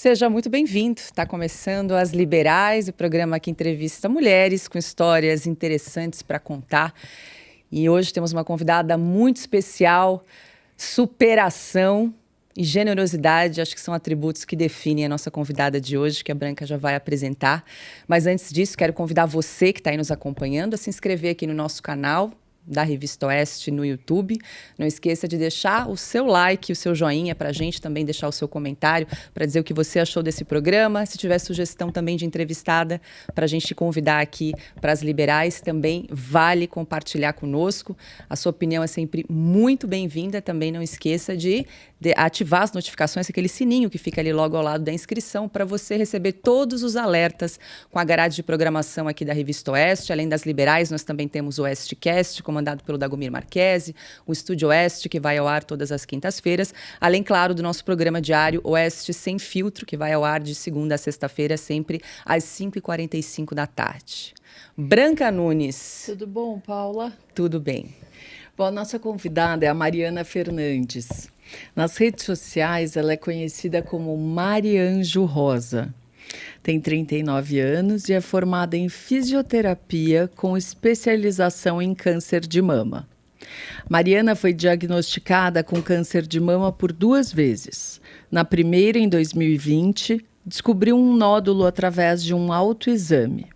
Seja muito bem-vindo. Está começando As Liberais, o programa que entrevista mulheres com histórias interessantes para contar. E hoje temos uma convidada muito especial, superação e generosidade, acho que são atributos que definem a nossa convidada de hoje, que a Branca já vai apresentar. Mas antes disso, quero convidar você que está aí nos acompanhando a se inscrever aqui no nosso canal da Revista Oeste no YouTube. Não esqueça de deixar o seu like, o seu joinha para a gente, também deixar o seu comentário para dizer o que você achou desse programa. Se tiver sugestão também de entrevistada para a gente te convidar aqui para as Liberais, também vale compartilhar conosco. A sua opinião é sempre muito bem-vinda. Também não esqueça de ativar as notificações, aquele sininho que fica ali logo ao lado da inscrição, para você receber todos os alertas com a grade de programação aqui da Revista Oeste. Além das Liberais, nós também temos o Oestecast, comandado pelo Dagomir Marquesi, o Estúdio Oeste, que vai ao ar todas as quintas-feiras, além, claro, do nosso programa diário Oeste Sem Filtro, que vai ao ar de segunda a sexta-feira, sempre às 5h45 da tarde. Branca Nunes. Tudo bom, Paula? Tudo bem. Bom, a nossa convidada é a Mariana Fernandes. Nas redes sociais, ela é conhecida como Mari Anjo Rosa. Tem 39 anos e é formada em fisioterapia com especialização em câncer de mama. Mariana foi diagnosticada com câncer de mama por 2 vezes. Na primeira, em 2020, descobriu um nódulo através de um autoexame.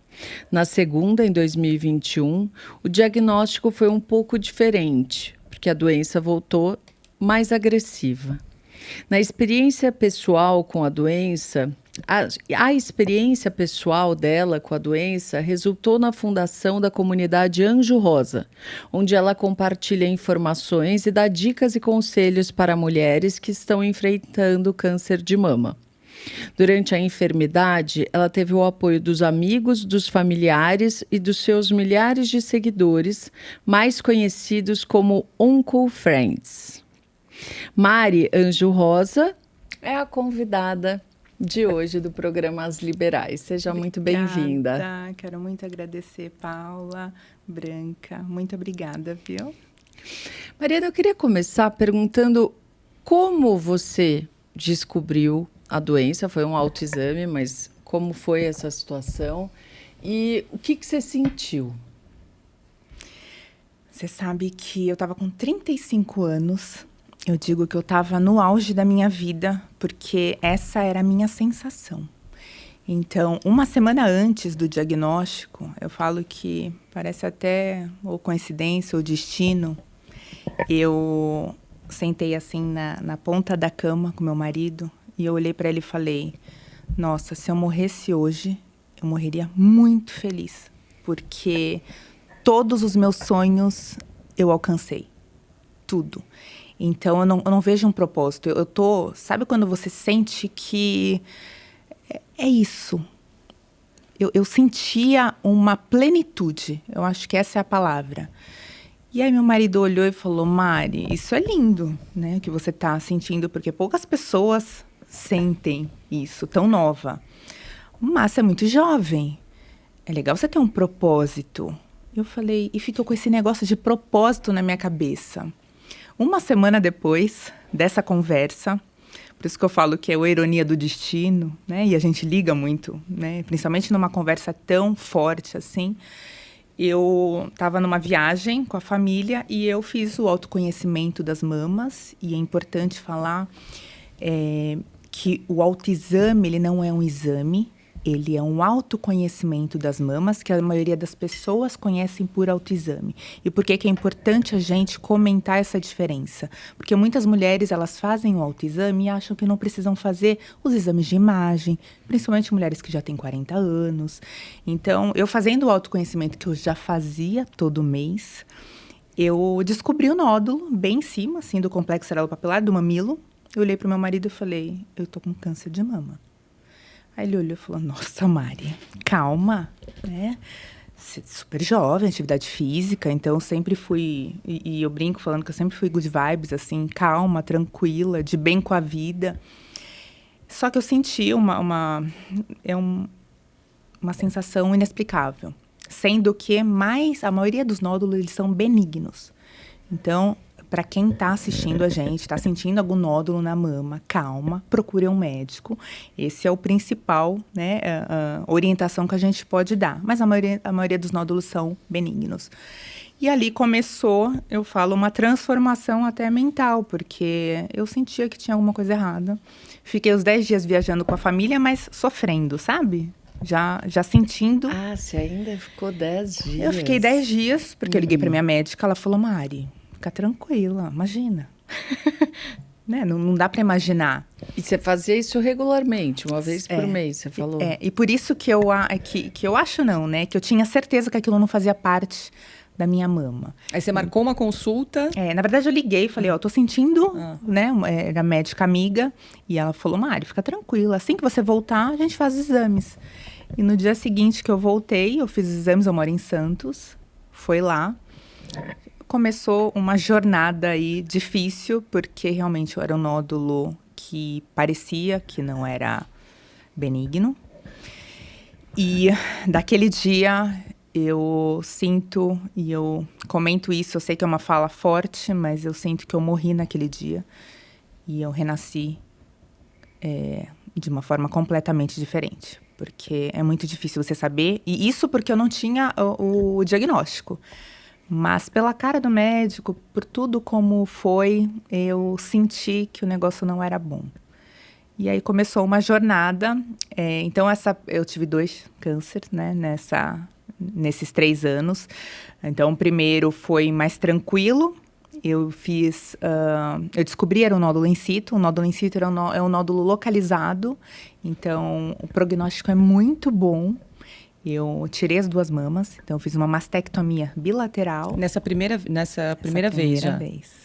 Na segunda, em 2021, o diagnóstico foi um pouco diferente, porque a doença voltou mais agressiva. Na experiência pessoal com a doença, a experiência pessoal dela com a doença resultou na fundação da comunidade Anjo Rosa, onde ela compartilha informações e dá dicas e conselhos para mulheres que estão enfrentando câncer de mama. Durante a enfermidade, ela teve o apoio dos amigos, dos familiares e dos seus milhares de seguidores, mais conhecidos como Uncle Friends. Mari Anjo Rosa é a convidada de hoje do programa As Liberais. Seja muito bem-vinda. Quero muito agradecer, Paula, Branca. Muito obrigada, viu? Mariana, eu queria começar perguntando como você descobriu a doença. Foi um autoexame, mas como foi essa situação? E o que você sentiu? Você sabe que eu estava com 35 anos. Eu digo que eu estava no auge da minha vida, porque essa era a minha sensação. Então, uma semana antes do diagnóstico, eu falo que parece até ou coincidência ou destino, eu sentei assim na ponta da cama com meu marido e eu olhei para ele e falei: nossa, se eu morresse hoje, eu morreria muito feliz, porque todos os meus sonhos eu alcancei, tudo. Então, eu não vejo um propósito. Eu tô... Sabe quando você sente que é isso? Eu sentia uma plenitude. Eu acho que essa é a palavra. E aí, meu marido olhou e falou: Mari, isso é lindo, né? O que você tá sentindo, porque poucas pessoas sentem isso, tão nova. Mas você é muito jovem. É legal você ter um propósito. Eu falei... E ficou com esse negócio de propósito na minha cabeça. Uma semana depois dessa conversa, por isso que eu falo que é a ironia do destino, né? E a gente liga muito, né? Principalmente numa conversa tão forte assim. Eu estava numa viagem com a família e eu fiz o autoconhecimento das mamas. E é importante falar que o autoexame, ele não é um exame. Ele é um autoconhecimento das mamas, que a maioria das pessoas conhecem por autoexame. E por que é importante a gente comentar essa diferença? Porque muitas mulheres, elas fazem o autoexame e acham que não precisam fazer os exames de imagem, principalmente mulheres que já têm 40 anos. Então, eu fazendo o autoconhecimento, que eu já fazia todo mês, eu descobri o nódulo bem em cima, assim, do complexo serelo-papilar, do mamilo. Eu olhei para o meu marido e falei: eu tô com câncer de mama. Aí ele olhou e falou: nossa, Mari, calma, né? Você é super jovem, atividade física, então eu sempre fui... E eu brinco falando que eu sempre fui good vibes, assim, calma, tranquila, de bem com a vida. Só que eu senti uma sensação inexplicável. Sendo que a maioria dos nódulos, eles são benignos. Então, para quem está assistindo a gente, está sentindo algum nódulo na mama, calma, procure um médico. Esse é o principal, né, a orientação que a gente pode dar. Mas a maioria dos nódulos são benignos. E ali começou, eu falo, uma transformação até mental, porque eu sentia que tinha alguma coisa errada. Fiquei os 10 dias viajando com a família, mas sofrendo, sabe? Já sentindo. Ah, você ainda ficou 10 dias. Eu fiquei 10 dias, porque eu liguei para minha médica, ela falou, Mari, fica tranquila, imagina. Né? Não dá para imaginar. E você fazia isso regularmente, uma vez por mês, você falou? E por isso que eu acho não, né? Que eu tinha certeza que aquilo não fazia parte da minha mama. Aí você marcou uma consulta? Na verdade, eu liguei e falei, ó, tô sentindo, né? Era médica amiga. E ela falou, Mari, fica tranquila. Assim que você voltar, a gente faz exames. E no dia seguinte que eu voltei, eu fiz os exames, eu moro em Santos. Foi lá. Começou uma jornada aí difícil, porque realmente eu era um nódulo que parecia que não era benigno. E daquele dia eu sinto, e eu comento isso, eu sei que é uma fala forte, mas eu sinto que eu morri naquele dia. E eu renasci de uma forma completamente diferente. Porque é muito difícil você saber. E isso porque eu não tinha o diagnóstico. Mas pela cara do médico, por tudo como foi, eu senti que o negócio não era bom. E aí começou uma jornada. Então, eu tive 2 cânceres, né, nesses 3 anos. Então, o primeiro foi mais tranquilo. Eu descobri era um nódulo in situ. O nódulo in situ é um nódulo localizado. Então, o prognóstico é muito bom. Eu tirei as 2 mamas, então eu fiz uma mastectomia bilateral. Nessa primeira vez já?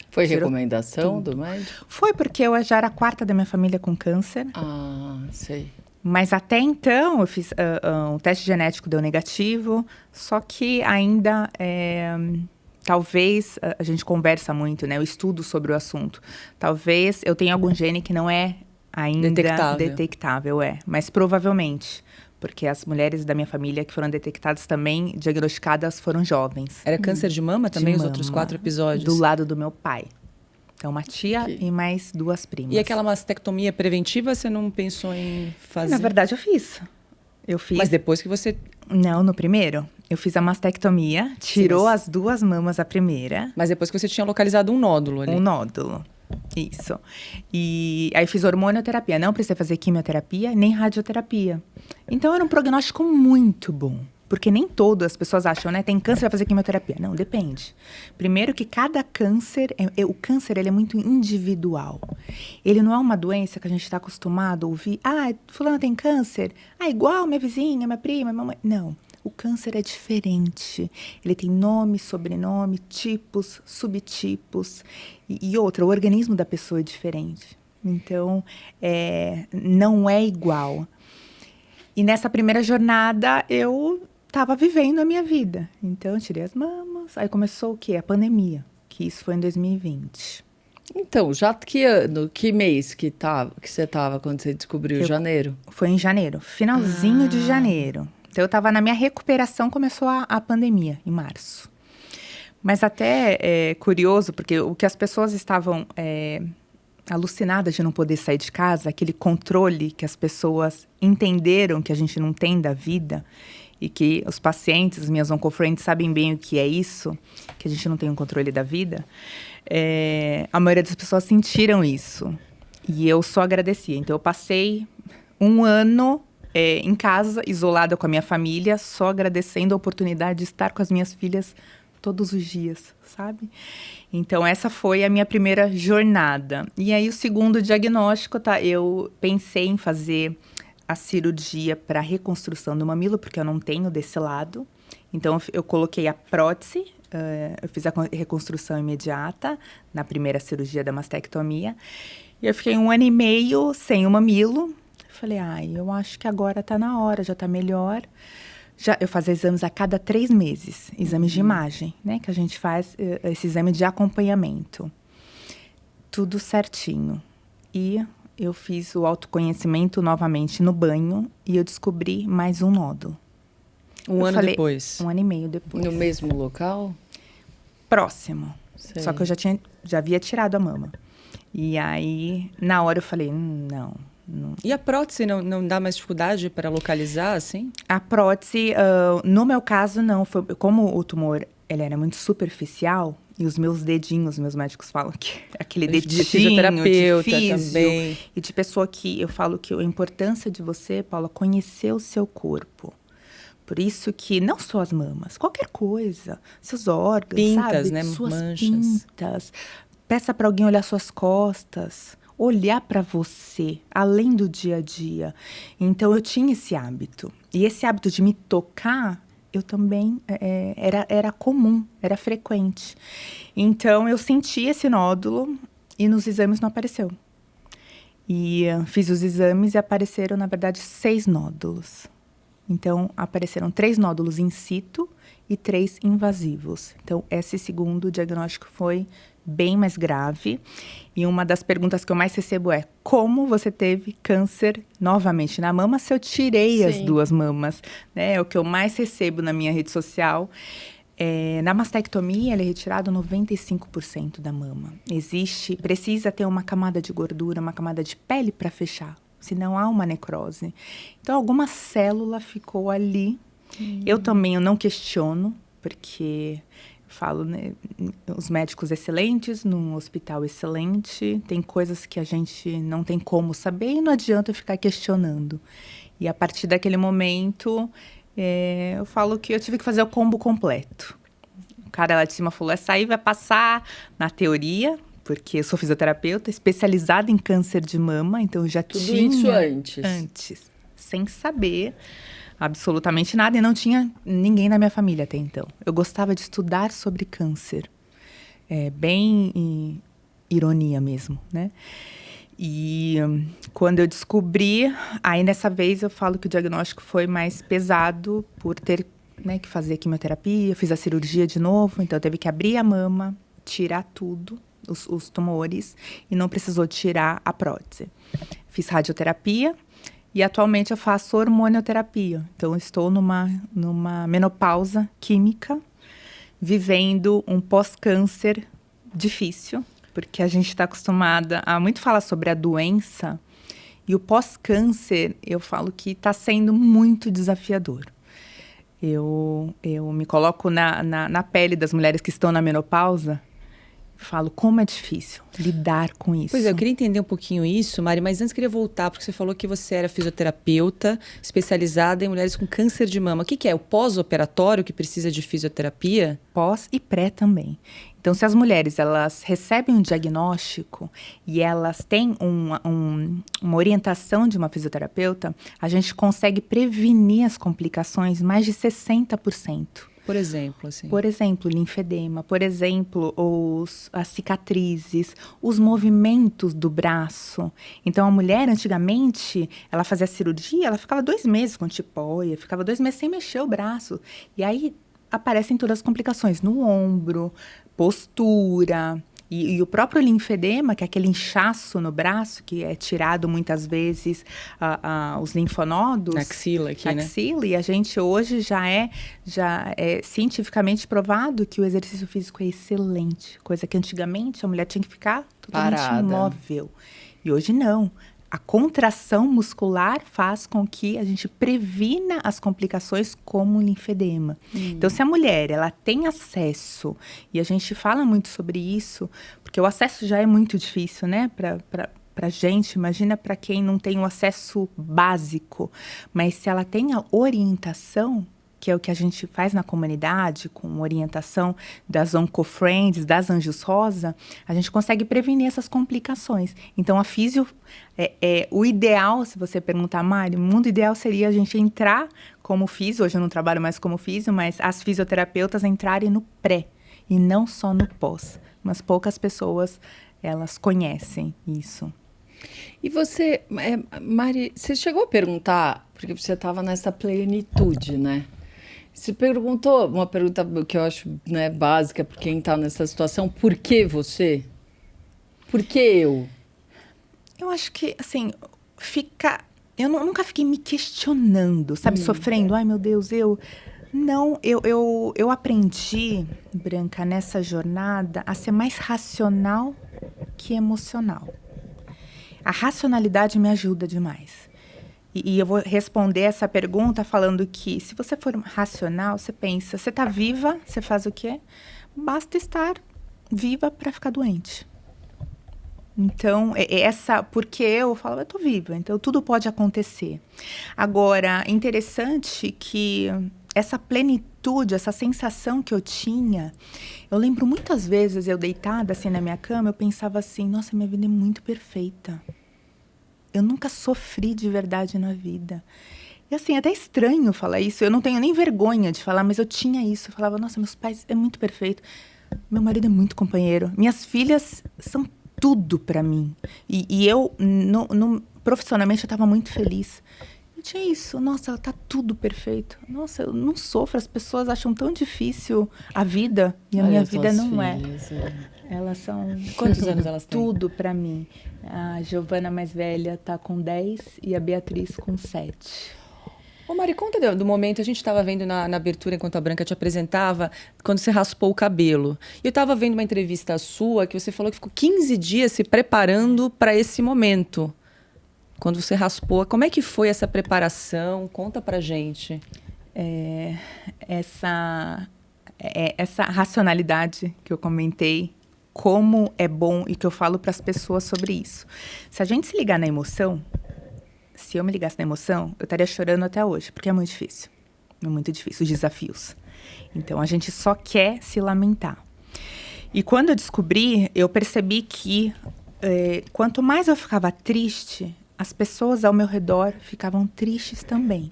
Foi recomendação do médico? Foi, porque eu já era a 4ª da minha família com câncer. Ah, sei. Mas até então, eu fiz um teste genético, deu negativo. Só que ainda, talvez, a gente conversa muito, né? Eu estudo sobre o assunto. Talvez eu tenha algum gene que não é ainda detectável, mas provavelmente. Porque as mulheres da minha família que foram detectadas também, diagnosticadas, foram jovens. Era câncer de mama também, os outros 4 episódios? Do lado do meu pai. Então, uma tia e mais 2 primas. E aquela mastectomia preventiva, você não pensou em fazer? Na verdade, eu fiz. Mas depois que você... Não, no primeiro. Eu fiz a mastectomia, tirou as 2 mamas a primeira. Mas depois que você tinha localizado um nódulo ali. Um nódulo. Isso. E aí fiz hormonioterapia. Não precisei fazer quimioterapia, nem radioterapia. Então era um prognóstico muito bom. Porque nem todas as pessoas acham, né? Tem câncer, vai fazer quimioterapia. Não, depende. Primeiro que cada câncer... o câncer, ele é muito individual. Ele não é uma doença que a gente está acostumado a ouvir. Ah, fulano tem câncer. Ah, igual minha vizinha, minha prima, minha mamãe. Não. O câncer é diferente. Ele tem nome, sobrenome, tipos, subtipos. E outra, o organismo da pessoa é diferente. Então, não é igual. E nessa primeira jornada, eu estava vivendo a minha vida. Então, eu tirei as mamas. Aí começou o quê? A pandemia. Que isso foi em 2020. Então, já que ano, que mês que você estava quando você descobriu? Janeiro? Foi em janeiro. Finalzinho de janeiro. Então, eu estava na minha recuperação, começou a pandemia, em março. Mas até é curioso, porque o que as pessoas estavam alucinadas de não poder sair de casa, aquele controle que as pessoas entenderam que a gente não tem da vida, e que os pacientes, as minhas oncofriends, sabem bem o que é isso, que a gente não tem um controle da vida, a maioria das pessoas sentiram isso. E eu só agradecia. Então, eu passei 1 ano... em casa, isolada com a minha família, só agradecendo a oportunidade de estar com as minhas filhas todos os dias, sabe? Então, essa foi a minha primeira jornada. E aí, o segundo diagnóstico, eu pensei em fazer a cirurgia para reconstrução do mamilo, porque eu não tenho desse lado. Então, eu coloquei a prótese, eu fiz a reconstrução imediata na primeira cirurgia da mastectomia. E eu fiquei 1 ano e meio sem o mamilo. Falei, eu acho que agora tá na hora, já tá melhor. Eu fazia exames a cada 3 meses, exames de imagem, né? Que a gente faz esse exame de acompanhamento. Tudo certinho. E eu fiz o autoconhecimento novamente no banho e eu descobri mais um nódulo. Um ano depois? 1 ano e meio depois. No mesmo local? Próximo. Sei. Só que eu já havia tirado a mama. E aí, na hora eu falei, não. E a prótese não dá mais dificuldade para localizar, assim? A prótese, no meu caso, não. Foi, como o tumor ele era muito superficial, e os meus dedinhos, meus médicos falam que é aquele dedinho De fisioterapeuta de físio, também. e de pessoa que eu falo que a importância de você, Paula, conhecer o seu corpo. Por isso que não só as mamas, qualquer coisa, seus órgãos, Pintas, sabe? né? Suas Manchas. pintas. Peça para alguém olhar suas costas, olhar para você, além do dia a dia. Então, eu tinha esse hábito. E esse hábito de me tocar, eu também, era comum, era frequente. Então, eu senti esse nódulo e nos exames não apareceu. E fiz os exames e apareceram, na verdade, 6 nódulos. Então, apareceram 3 nódulos in situ e 3 invasivos. Então, esse segundo diagnóstico foi bem mais grave. E uma das perguntas que eu mais recebo é: como você teve câncer novamente na mama se eu tirei as 2 mamas? Né? É o que eu mais recebo na minha rede social. Na mastectomia, ele é retirado 95% da mama. Precisa ter uma camada de gordura, uma camada de pele para fechar. Senão há uma necrose. Então, alguma célula ficou ali. Eu não questiono, porque eu falo, né, os médicos excelentes, num hospital excelente, tem coisas que a gente não tem como saber e não adianta eu ficar questionando. E a partir daquele momento, eu falo que eu tive que fazer o combo completo. O cara lá de cima falou, essa aí vai passar na teoria, porque eu sou fisioterapeuta, especializada em câncer de mama, então eu já Tudo tinha... isso antes? Antes, sem saber absolutamente nada, e não tinha ninguém na minha família até então. Eu gostava de estudar sobre câncer, bem ironia mesmo, né? E quando eu descobri, aí nessa vez eu falo que o diagnóstico foi mais pesado por ter, né, que fazer quimioterapia, fiz a cirurgia de novo, então eu teve que abrir a mama, tirar tudo, os tumores, e não precisou tirar a prótese. Fiz radioterapia e atualmente eu faço hormonioterapia. Então, eu estou numa menopausa química, vivendo um pós-câncer difícil, porque a gente está acostumada a muito falar sobre a doença, e o pós-câncer, eu falo que está sendo muito desafiador. Eu me coloco na pele das mulheres que estão na menopausa, falo como é difícil lidar com isso. Pois é, eu queria entender um pouquinho isso, Mari, mas antes queria voltar, porque você falou que você era fisioterapeuta especializada em mulheres com câncer de mama. O que é? O pós-operatório que precisa de fisioterapia? Pós e pré também. Então, se as mulheres elas recebem um diagnóstico e elas têm uma orientação de uma fisioterapeuta, a gente consegue prevenir as complicações mais de 60%. Por exemplo, assim. Por exemplo, linfedema, por exemplo, as cicatrizes, os movimentos do braço. Então, a mulher, antigamente, ela fazia cirurgia, ela ficava 2 meses com tipóia, ficava 2 meses sem mexer o braço. E aí, aparecem todas as complicações no ombro, postura... E o próprio linfedema, que é aquele inchaço no braço, que é tirado muitas vezes os linfonodos. Na axila aqui, né? Axila, e a gente hoje já é cientificamente provado que o exercício físico é excelente. Coisa que antigamente a mulher tinha que ficar totalmente parada, imóvel. E hoje não. A contração muscular faz com que a gente previna as complicações como o linfedema. Então, se a mulher ela tem acesso, e a gente fala muito sobre isso, porque o acesso já é muito difícil, né, para gente, imagina para quem não tem o acesso básico, mas se ela tem a orientação, que é o que a gente faz na comunidade, com orientação das Oncofriends, das Anjos Rosa, a gente consegue prevenir essas complicações. Então, a físio, o ideal, se você perguntar, Mari, o mundo ideal seria a gente entrar como físio, hoje eu não trabalho mais como físio, mas as fisioterapeutas entrarem no pré, e não só no pós. Mas poucas pessoas, elas conhecem isso. E você, Mari, você chegou a perguntar, porque você estava nessa plenitude, né? Você perguntou, uma pergunta que eu acho, né, básica para quem está nessa situação, por que você? Por que eu? Eu acho que, assim, nunca fiquei me questionando, sabe? Sofrendo. Ai, meu Deus, Não, eu aprendi, Branca, nessa jornada, a ser mais racional que emocional. A racionalidade me ajuda demais. E eu vou responder essa pergunta falando que, se você for racional, você pensa, você está viva, você faz o quê? Basta estar viva para ficar doente. Então, porque eu falo, eu estou viva, então tudo pode acontecer. Agora, interessante que essa plenitude, essa sensação que eu tinha, eu lembro muitas vezes eu deitada assim na minha cama, eu pensava assim, nossa, minha vida é muito perfeita. Eu nunca sofri de verdade na vida. E assim, é até estranho falar isso, eu não tenho nem vergonha de falar, mas eu tinha isso. Eu falava, nossa, meus pais é muito perfeito. Meu marido é muito companheiro. Minhas filhas são tudo para mim. E eu, profissionalmente, eu estava muito feliz. Eu tinha isso. Nossa, tá tudo perfeito. Nossa, eu não sofro. As pessoas acham tão difícil a vida. E a minha vida não filhas, é. Elas são... Quantos anos elas têm? Tudo para mim. A Giovana mais velha tá com 10 e a Beatriz com 7. Ô Mari, conta do momento, a gente estava vendo na abertura, enquanto a Branca te apresentava, quando você raspou o cabelo. E eu estava vendo uma entrevista sua, que você falou que ficou 15 dias se preparando para esse momento. Quando você raspou, como é que foi essa preparação? Conta pra gente. Essa racionalidade que eu comentei, como é bom e que eu falo para as pessoas sobre isso. Se a gente se ligar na emoção, se eu me ligasse na emoção, eu estaria chorando até hoje, porque é muito difícil. É muito difícil, os desafios. Então, a gente só quer se lamentar. E quando eu descobri, eu percebi que quanto mais eu ficava triste, as pessoas ao meu redor ficavam tristes também.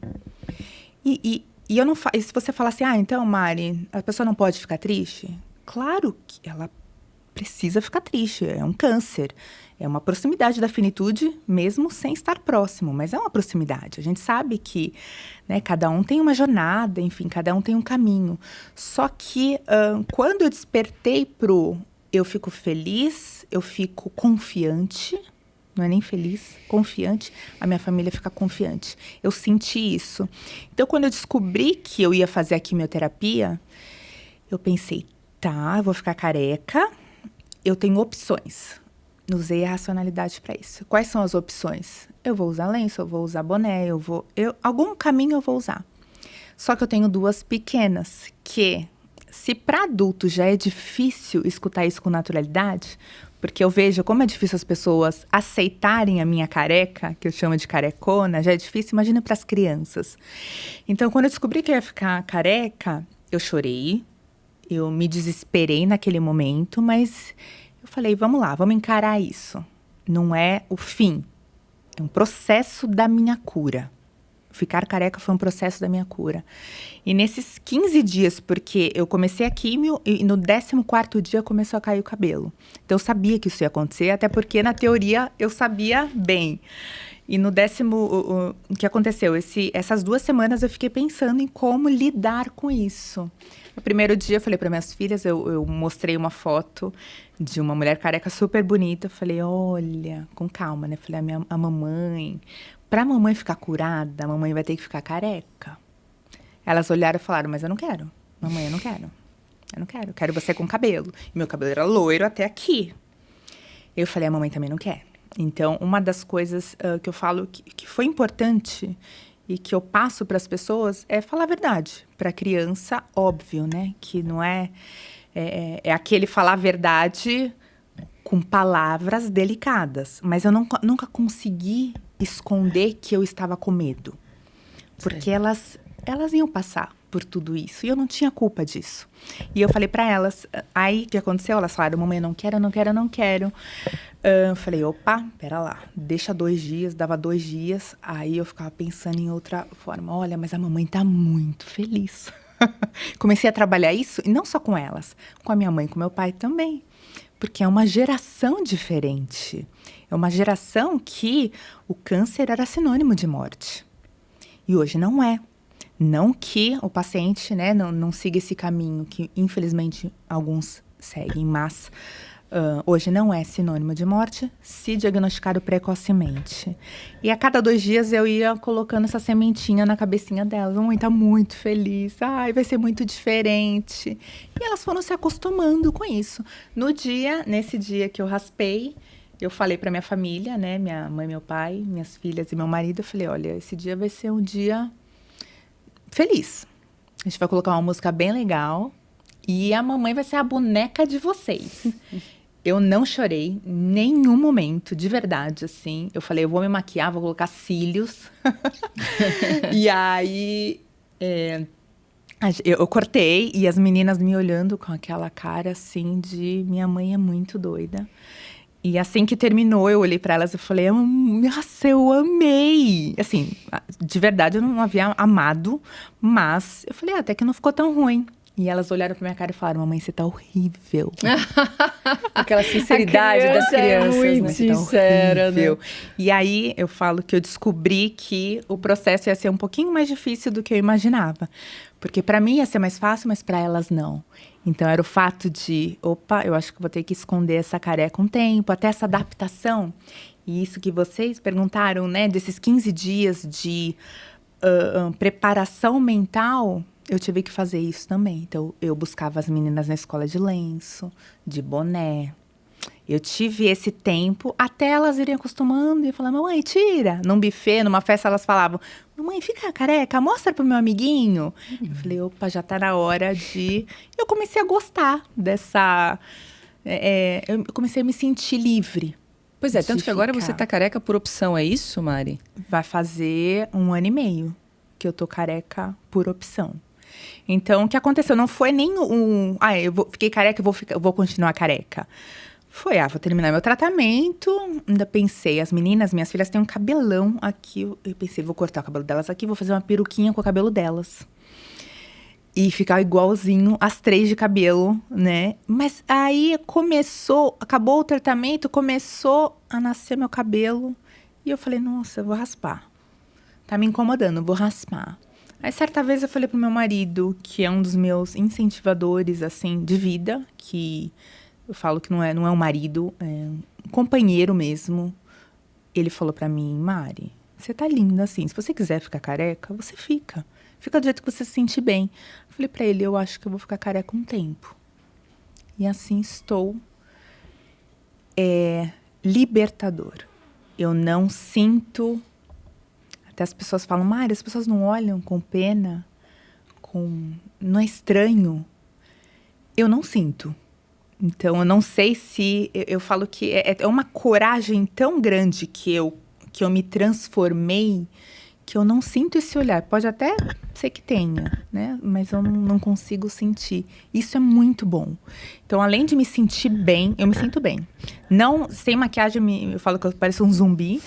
E eu não e se você falar assim, então, Mari, a pessoa não pode ficar triste? Claro que ela precisa ficar triste, é um câncer. É uma proximidade da finitude, mesmo sem estar próximo, mas é uma proximidade. A gente sabe que, né, cada um tem uma jornada, enfim, cada um tem um caminho. Só que quando eu despertei eu fico feliz, eu fico confiante, não é nem feliz, confiante, a minha família fica confiante. Eu senti isso. Então, quando eu descobri que eu ia fazer a quimioterapia, eu pensei, tá, eu vou ficar careca, eu tenho opções. Usei a racionalidade para isso. Quais são as opções? Eu vou usar lenço, eu vou usar boné, algum caminho eu vou usar. Só que eu tenho 2 pequenas, que se para adulto já é difícil escutar isso com naturalidade, porque eu vejo como é difícil as pessoas aceitarem a minha careca, que eu chamo de carecona, já é difícil, imagina para as crianças. Então, quando eu descobri que eu ia ficar careca, eu chorei, eu me desesperei naquele momento, mas eu falei, vamos lá, vamos encarar isso. Não é o fim, é um processo da minha cura. Ficar careca foi um processo da minha cura. E nesses 15 dias, porque eu comecei a químio e no 14º dia começou a cair o cabelo. Então eu sabia que isso ia acontecer, até porque na teoria eu sabia bem. E no 10º, o que aconteceu? Essas 2 semanas eu fiquei pensando em como lidar com isso. No primeiro dia eu falei para minhas filhas, eu mostrei uma foto de uma mulher careca super bonita. Eu falei, olha, com calma, né? Falei, a mamãe, pra mamãe ficar curada, a mamãe vai ter que ficar careca. Elas olharam e falaram, mas eu não quero. Mamãe, eu não quero. Eu não quero. Eu quero você com cabelo. E meu cabelo era loiro até aqui. Eu falei, a mamãe também não quer. Então, uma das coisas que eu falo que foi importante e que eu passo para as pessoas é falar a verdade. Para a criança, óbvio, né? Que não é aquele falar a verdade com palavras delicadas. Mas eu nunca consegui esconder que eu estava com medo. Porque elas iam passar por tudo isso. E eu não tinha culpa disso. E eu falei para elas, aí o que aconteceu? Elas falaram, mamãe, eu não quero, eu não quero, eu não quero. Eu falei, opa, pera lá, deixa 2 dias, dava 2 dias. Aí eu ficava pensando em outra forma. Olha, mas a mamãe tá muito feliz. Comecei a trabalhar isso, e não só com elas, com a minha mãe, com meu pai também. Porque é uma geração diferente. É uma geração que o câncer era sinônimo de morte. E hoje não é. Não que o paciente, né, não siga esse caminho, que infelizmente alguns seguem, mas Hoje não é sinônimo de morte, se diagnosticado precocemente. E a cada 2 dias eu ia colocando essa sementinha na cabecinha delas. Mamãe tá muito feliz, ai, vai ser muito diferente. E elas foram se acostumando com isso. Nesse dia que eu raspei, eu falei pra minha família, né, minha mãe, meu pai, minhas filhas e meu marido, eu falei, olha, esse dia vai ser um dia feliz. A gente vai colocar uma música bem legal e a mamãe vai ser a boneca de vocês. Eu não chorei em nenhum momento, de verdade, assim. Eu falei, eu vou me maquiar, vou colocar cílios. E aí, eu cortei e as meninas me olhando com aquela cara, assim, de minha mãe é muito doida. E assim que terminou, eu olhei para elas e falei, nossa, eu amei. Assim, de verdade, eu não havia amado, mas eu falei, até que não ficou tão ruim. E elas olharam pra minha cara e falaram, mamãe, você tá horrível. Aquela sinceridade das crianças, é muito né? sincera, né? E aí, eu falo que eu descobri que o processo ia ser um pouquinho mais difícil do que eu imaginava. Porque pra mim ia ser mais fácil, mas pra elas não. Então, era o fato de, opa, eu acho que vou ter que esconder essa careca um tempo, até essa adaptação. E isso que vocês perguntaram, né, desses 15 dias de preparação mental, eu tive que fazer isso também. Então, eu buscava as meninas na escola de lenço, de boné. Eu tive esse tempo até elas irem acostumando e falar, mamãe, tira. Num buffet, numa festa, elas falavam, mamãe, fica careca, mostra pro meu amiguinho. Eu falei, opa, já tá na hora de... Eu comecei a gostar dessa... eu comecei a me sentir livre. Pois é, tanto que agora ficar. você tá careca por opção, é isso, Mari? Vai fazer 1 ano e meio que eu tô careca por opção. Então, o que aconteceu? Não foi nem fiquei careca, eu vou continuar careca. Foi, vou terminar meu tratamento. Ainda pensei, as meninas, minhas filhas têm um cabelão aqui. Eu pensei, vou cortar o cabelo delas aqui, vou fazer uma peruquinha com o cabelo delas. E ficar igualzinho as 3 de cabelo, né? Mas aí acabou o tratamento, começou a nascer meu cabelo. E eu falei, nossa, eu vou raspar. Tá me incomodando, eu vou raspar. Aí, certa vez, eu falei pro meu marido, que é um dos meus incentivadores, assim, de vida, que eu falo que não é um marido, é um companheiro mesmo. Ele falou pra mim, Mari, você tá linda assim, se você quiser ficar careca, você fica. Fica do jeito que você se sente bem. Eu falei pra ele, eu acho que eu vou ficar careca um tempo. E assim estou. É libertador. Eu não sinto... Até as pessoas falam, Mari, as pessoas não olham com pena, não é estranho. Eu não sinto. Então, eu não sei se... Eu falo que é uma coragem tão grande que eu me transformei, que eu não sinto esse olhar. Pode até ser que tenha, né? Mas eu não consigo sentir. Isso é muito bom. Então, além de me sentir bem, eu me sinto bem. Não, sem maquiagem, eu falo que eu pareço um zumbi.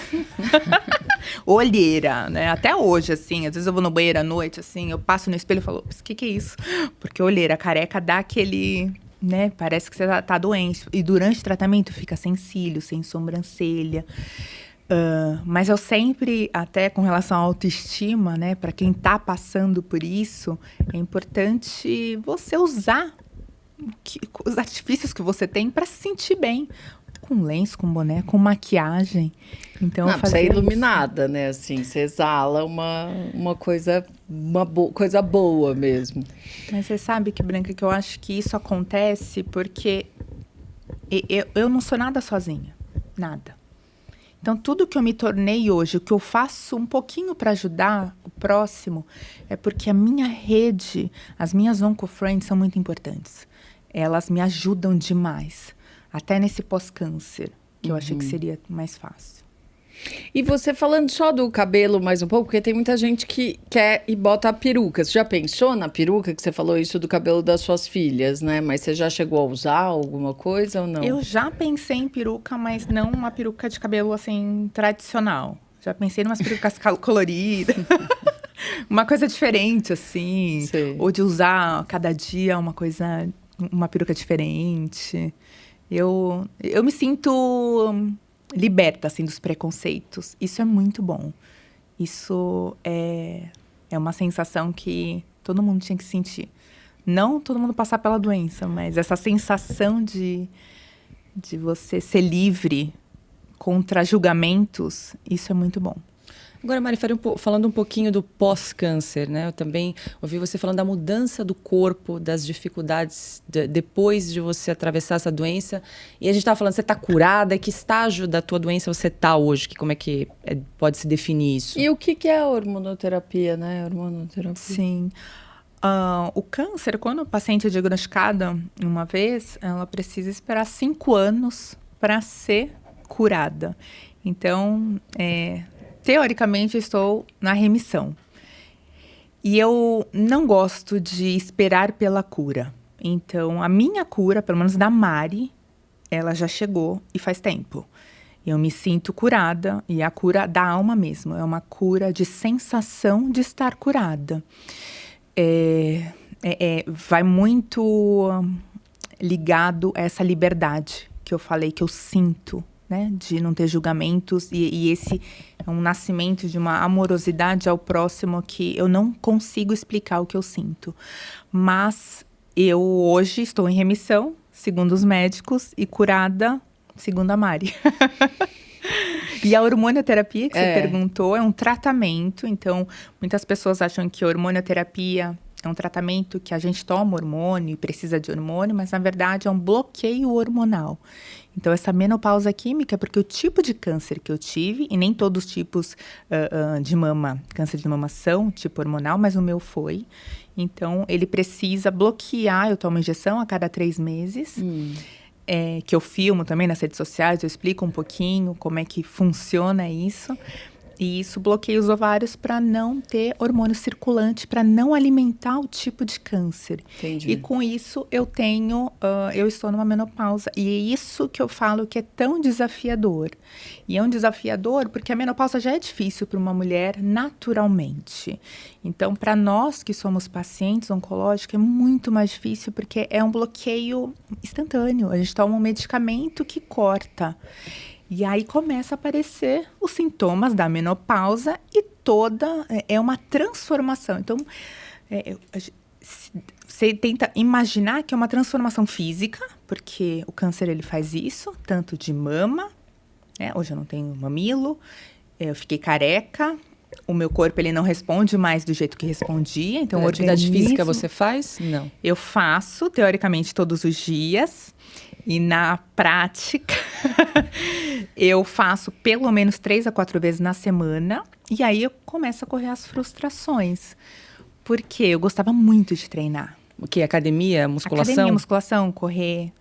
Olheira, né? Até hoje, assim, às vezes eu vou no banheiro à noite, assim, eu passo no espelho e falo, o que é isso? Porque olheira, careca dá aquele, né? Parece que você tá doente. E durante o tratamento fica sem cílio, sem sobrancelha. Mas eu sempre, até com relação à autoestima, né? Para quem tá passando por isso, é importante você usar os artifícios que você tem para se sentir bem. Com lenço, com boné, com maquiagem. Então, você é iluminada, né? Assim, você exala uma coisa boa mesmo. Mas você sabe que, Branca, que eu acho que isso acontece porque eu não sou nada sozinha. Nada. Então, tudo que eu me tornei hoje, o que eu faço um pouquinho para ajudar o próximo, é porque a minha rede, as minhas OncoFriends são muito importantes. Elas me ajudam demais. Até nesse pós-câncer, que eu achei que seria mais fácil. E você falando só do cabelo mais um pouco, porque tem muita gente que quer e bota a peruca. Você já pensou na peruca, que você falou isso do cabelo das suas filhas, né? Mas você já chegou a usar alguma coisa ou não? Eu já pensei em peruca, mas não uma peruca de cabelo, assim, tradicional. Já pensei em umas perucas coloridas. Uma coisa diferente, assim. Sim. Ou de usar cada dia uma peruca diferente. Eu me sinto liberta, assim, dos preconceitos. Isso é muito bom. Isso é uma sensação que todo mundo tinha que sentir. Não todo mundo passar pela doença, mas essa sensação de de você ser livre contra julgamentos, isso é muito bom. Agora, Mari, falando um pouquinho do pós-câncer, né? Eu também ouvi você falando da mudança do corpo, das dificuldades depois de você atravessar essa doença. E a gente estava falando, você está curada, que estágio da tua doença você está hoje? Como é que pode se definir isso? E o que é a hormonoterapia, né? Sim. O câncer, quando o paciente é diagnosticado uma vez, ela precisa esperar 5 anos para ser curada. Então, teoricamente, eu estou na remissão. E eu não gosto de esperar pela cura. Então, a minha cura, pelo menos da Mari, ela já chegou e faz tempo. Eu me sinto curada, e a cura da alma mesmo. É uma cura de sensação de estar curada. Vai muito ligado a essa liberdade que eu falei, que eu sinto, né? De não ter julgamentos. E esse é um nascimento de uma amorosidade ao próximo que eu não consigo explicar o que eu sinto. Mas eu hoje estou em remissão, segundo os médicos, e curada, segundo a Mari. E a hormonioterapia que você perguntou é um tratamento. Então, muitas pessoas acham que a hormonioterapia é um tratamento que a gente toma hormônio e precisa de hormônio, mas na verdade é um bloqueio hormonal. Então, essa menopausa química é porque o tipo de câncer que eu tive, e nem todos os tipos de mama, câncer de mama são tipo hormonal, mas o meu foi. Então, ele precisa bloquear, eu tomo injeção a cada 3 meses. Que eu filmo também nas redes sociais, eu explico um pouquinho como é que funciona isso. E isso bloqueia os ovários para não ter hormônio circulante, para não alimentar o tipo de câncer. Entendi. E com isso eu estou numa menopausa. E é isso que eu falo que é tão desafiador. E é um desafiador porque a menopausa já é difícil para uma mulher naturalmente. Então, para nós que somos pacientes oncológicos, é muito mais difícil porque é um bloqueio instantâneo. A gente toma um medicamento que corta. E aí começa a aparecer os sintomas da menopausa e é uma transformação. Então, você tenta imaginar que é uma transformação física, porque o câncer ele faz isso, tanto de mama, né? Hoje eu não tenho mamilo, eu fiquei careca, o meu corpo ele não responde mais do jeito que respondia. Então, atividade física você faz? Não. Eu faço, teoricamente, todos os dias. E na prática, eu faço pelo menos 3 a 4 vezes na semana. E aí eu começo a correr as frustrações. Porque eu gostava muito de treinar. O quê? Academia, musculação? Academia, musculação, correr.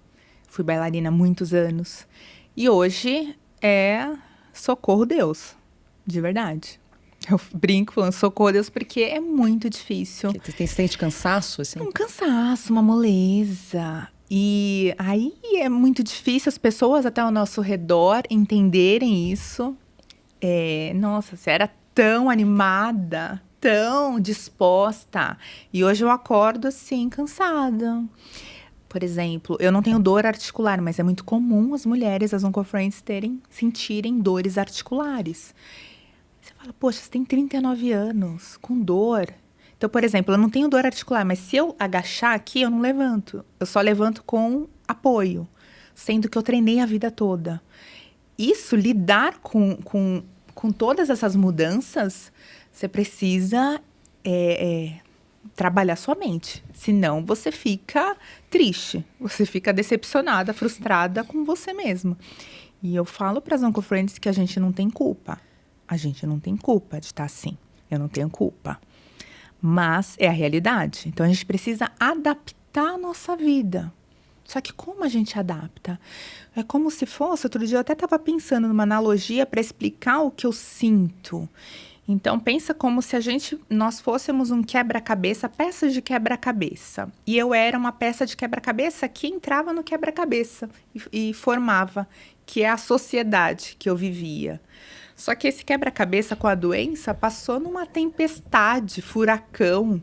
Fui bailarina há muitos anos. E hoje socorro Deus, de verdade. Eu brinco falando socorro Deus porque é muito difícil. Você sente cansaço, assim? Um cansaço, uma moleza. E aí é muito difícil as pessoas até ao nosso redor entenderem isso. Nossa, você era tão animada, tão disposta. E hoje eu acordo assim, cansada. Por exemplo, eu não tenho dor articular, mas é muito comum as mulheres, as oncofriends, sentirem dores articulares. Você fala, poxa, você tem 39 anos, com dor. Então, por exemplo, eu não tenho dor articular, mas se eu agachar aqui, eu não levanto. Eu só levanto com apoio, sendo que eu treinei a vida toda. Isso, lidar com todas essas mudanças, você precisa trabalhar sua mente. Senão, você fica triste, você fica decepcionada, frustrada com você mesma. E eu falo para as oncofriends que a gente não tem culpa. A gente não tem culpa de estar assim. Eu não tenho culpa. Mas é a realidade. Então, a gente precisa adaptar a nossa vida. Só que como a gente adapta? É como se fosse... Outro dia eu até estava pensando numa analogia para explicar o que eu sinto. Então, pensa como se nós fôssemos um quebra-cabeça, peças de quebra-cabeça. E eu era uma peça de quebra-cabeça que entrava no quebra-cabeça e formava, que é a sociedade que eu vivia. Só que esse quebra-cabeça com a doença passou numa tempestade, furacão,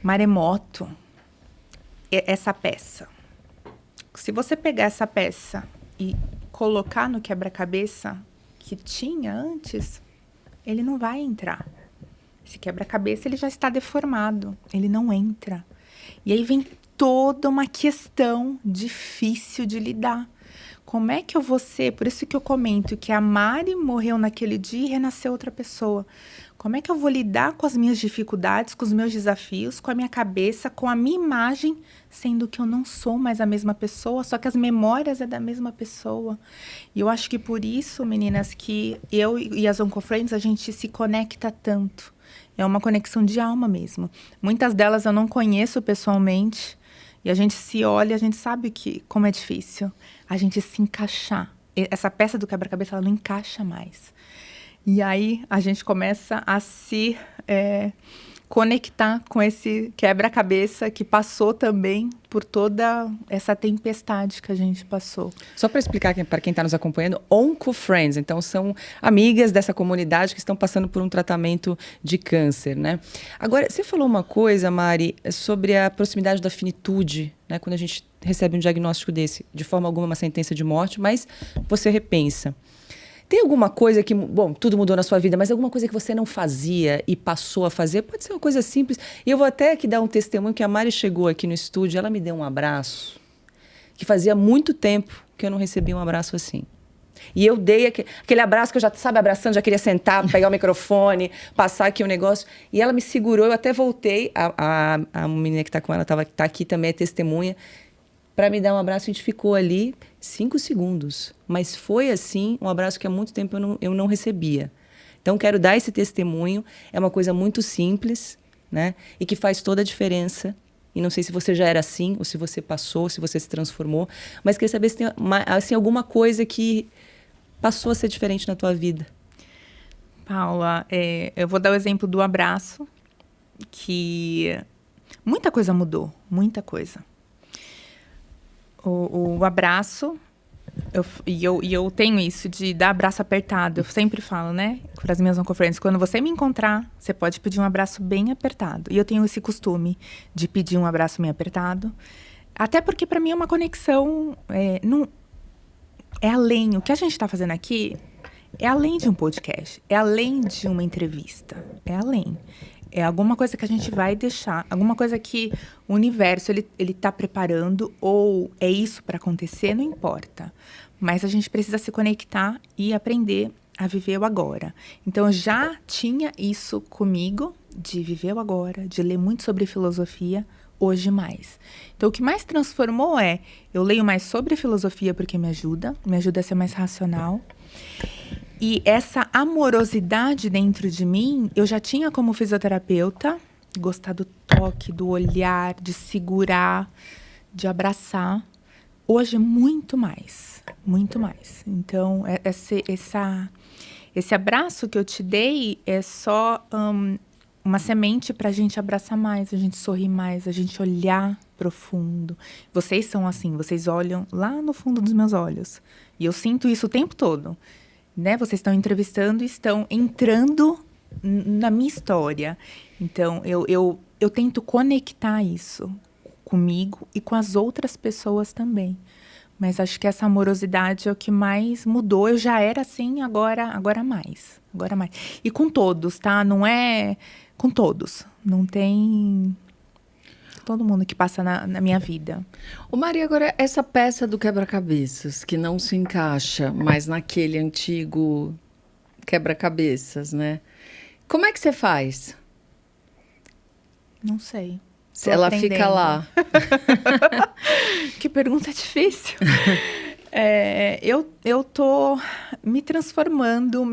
maremoto. Essa peça. Se você pegar essa peça e colocar no quebra-cabeça que tinha antes, ele não vai entrar. Esse quebra-cabeça ele já está deformado, ele não entra. E aí vem toda uma questão difícil de lidar. Como é que eu vou ser? Por isso que eu comento que a Mari morreu naquele dia e renasceu outra pessoa. Como é que eu vou lidar com as minhas dificuldades, com os meus desafios, com a minha cabeça, com a minha imagem, sendo que eu não sou mais a mesma pessoa, só que as memórias é da mesma pessoa. E eu acho que por isso, meninas, que eu e as Oncofriends, a gente se conecta tanto. É uma conexão de alma mesmo. Muitas delas eu não conheço pessoalmente, e a gente se olha, a gente sabe como é difícil a gente se encaixar. Essa peça do quebra-cabeça, ela não encaixa mais. E aí a gente começa a se conectar com esse quebra-cabeça que passou também por toda essa tempestade que a gente passou. Só para explicar para quem está nos acompanhando, Oncofriends, então são amigas dessa comunidade que estão passando por um tratamento de câncer, né? Agora, você falou uma coisa, Mari, sobre a proximidade da finitude, né? Quando a gente recebe um diagnóstico desse, de forma alguma uma sentença de morte, mas você repensa. Tem alguma coisa que, bom, tudo mudou na sua vida, mas alguma coisa que você não fazia e passou a fazer? Pode ser uma coisa simples. E eu vou até aqui dar um testemunho que a Mari chegou aqui no estúdio, ela me deu um abraço, que fazia muito tempo que eu não recebia um abraço assim. E eu dei aquele abraço que eu já, sabe, abraçando, já queria sentar, pegar o microfone, passar aqui o negócio. E ela me segurou, eu até voltei, a menina que está com ela, tá aqui também, é testemunha, para me dar um abraço. A gente ficou ali 5 segundos. Mas foi, assim, um abraço que há muito tempo eu não recebia. Então, quero dar esse testemunho. É uma coisa muito simples, né? E que faz toda a diferença. E não sei se você já era assim, ou se você passou, se você se transformou. Mas queria saber se tem assim, alguma coisa que passou a ser diferente na tua vida. Paula, eu vou dar o exemplo do abraço, que muita coisa mudou, muita coisa. O abraço, eu tenho isso de dar abraço apertado. Eu sempre falo, né, para as minhas Oncofriends, quando você me encontrar, você pode pedir um abraço bem apertado. E eu tenho esse costume de pedir um abraço bem apertado, até porque para mim é uma conexão, não, é além. O que a gente está fazendo aqui é além de um podcast, é além de uma entrevista, é além. É alguma coisa que a gente vai deixar, alguma coisa que o universo ele tá preparando, ou é isso para acontecer, não importa. Mas a gente precisa se conectar e aprender a viver o agora. Então, eu já tinha isso comigo, de viver o agora, de ler muito sobre filosofia, hoje mais. Então, o que mais transformou eu leio mais sobre filosofia porque me ajuda a ser mais racional. E essa amorosidade dentro de mim, eu já tinha como fisioterapeuta, gostar do toque, do olhar, de segurar, de abraçar. Hoje, muito mais, muito mais. Então, esse abraço que eu te dei é só uma semente para a gente abraçar mais, a gente sorrir mais, a gente olhar profundo. Vocês são assim, vocês olham lá no fundo dos meus olhos. E eu sinto isso o tempo todo. Né? Vocês estão entrevistando e estão entrando na minha história. Então, eu tento conectar isso comigo e com as outras pessoas também. Mas acho que essa amorosidade é o que mais mudou. Eu já era assim, agora mais. Agora mais. E com todos, tá? Não é... Com todos. Não tem... Todo mundo que passa na minha vida. Ô Maria, agora essa peça do quebra-cabeças, que não se encaixa mais naquele antigo quebra-cabeças, né? Como é que você faz? Não sei. Ela fica lá. Que pergunta difícil. Eu tô me transformando,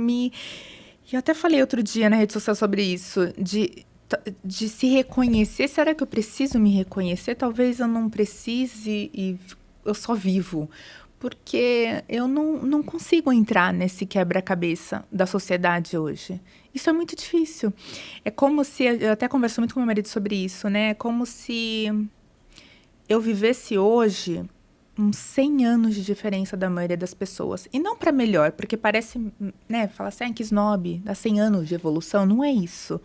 eu até falei outro dia na rede social sobre isso, de se reconhecer. Será que eu preciso me reconhecer? Talvez eu não precise e eu só vivo. Porque eu não consigo entrar nesse quebra-cabeça da sociedade hoje. Isso é muito difícil. É como se... Eu até converso muito com meu marido sobre isso, né? É como se eu vivesse hoje uns 100 anos de diferença da maioria das pessoas. E não para melhor, porque parece, né? Fala assim, que snob, dá 100 anos de evolução. Não é isso.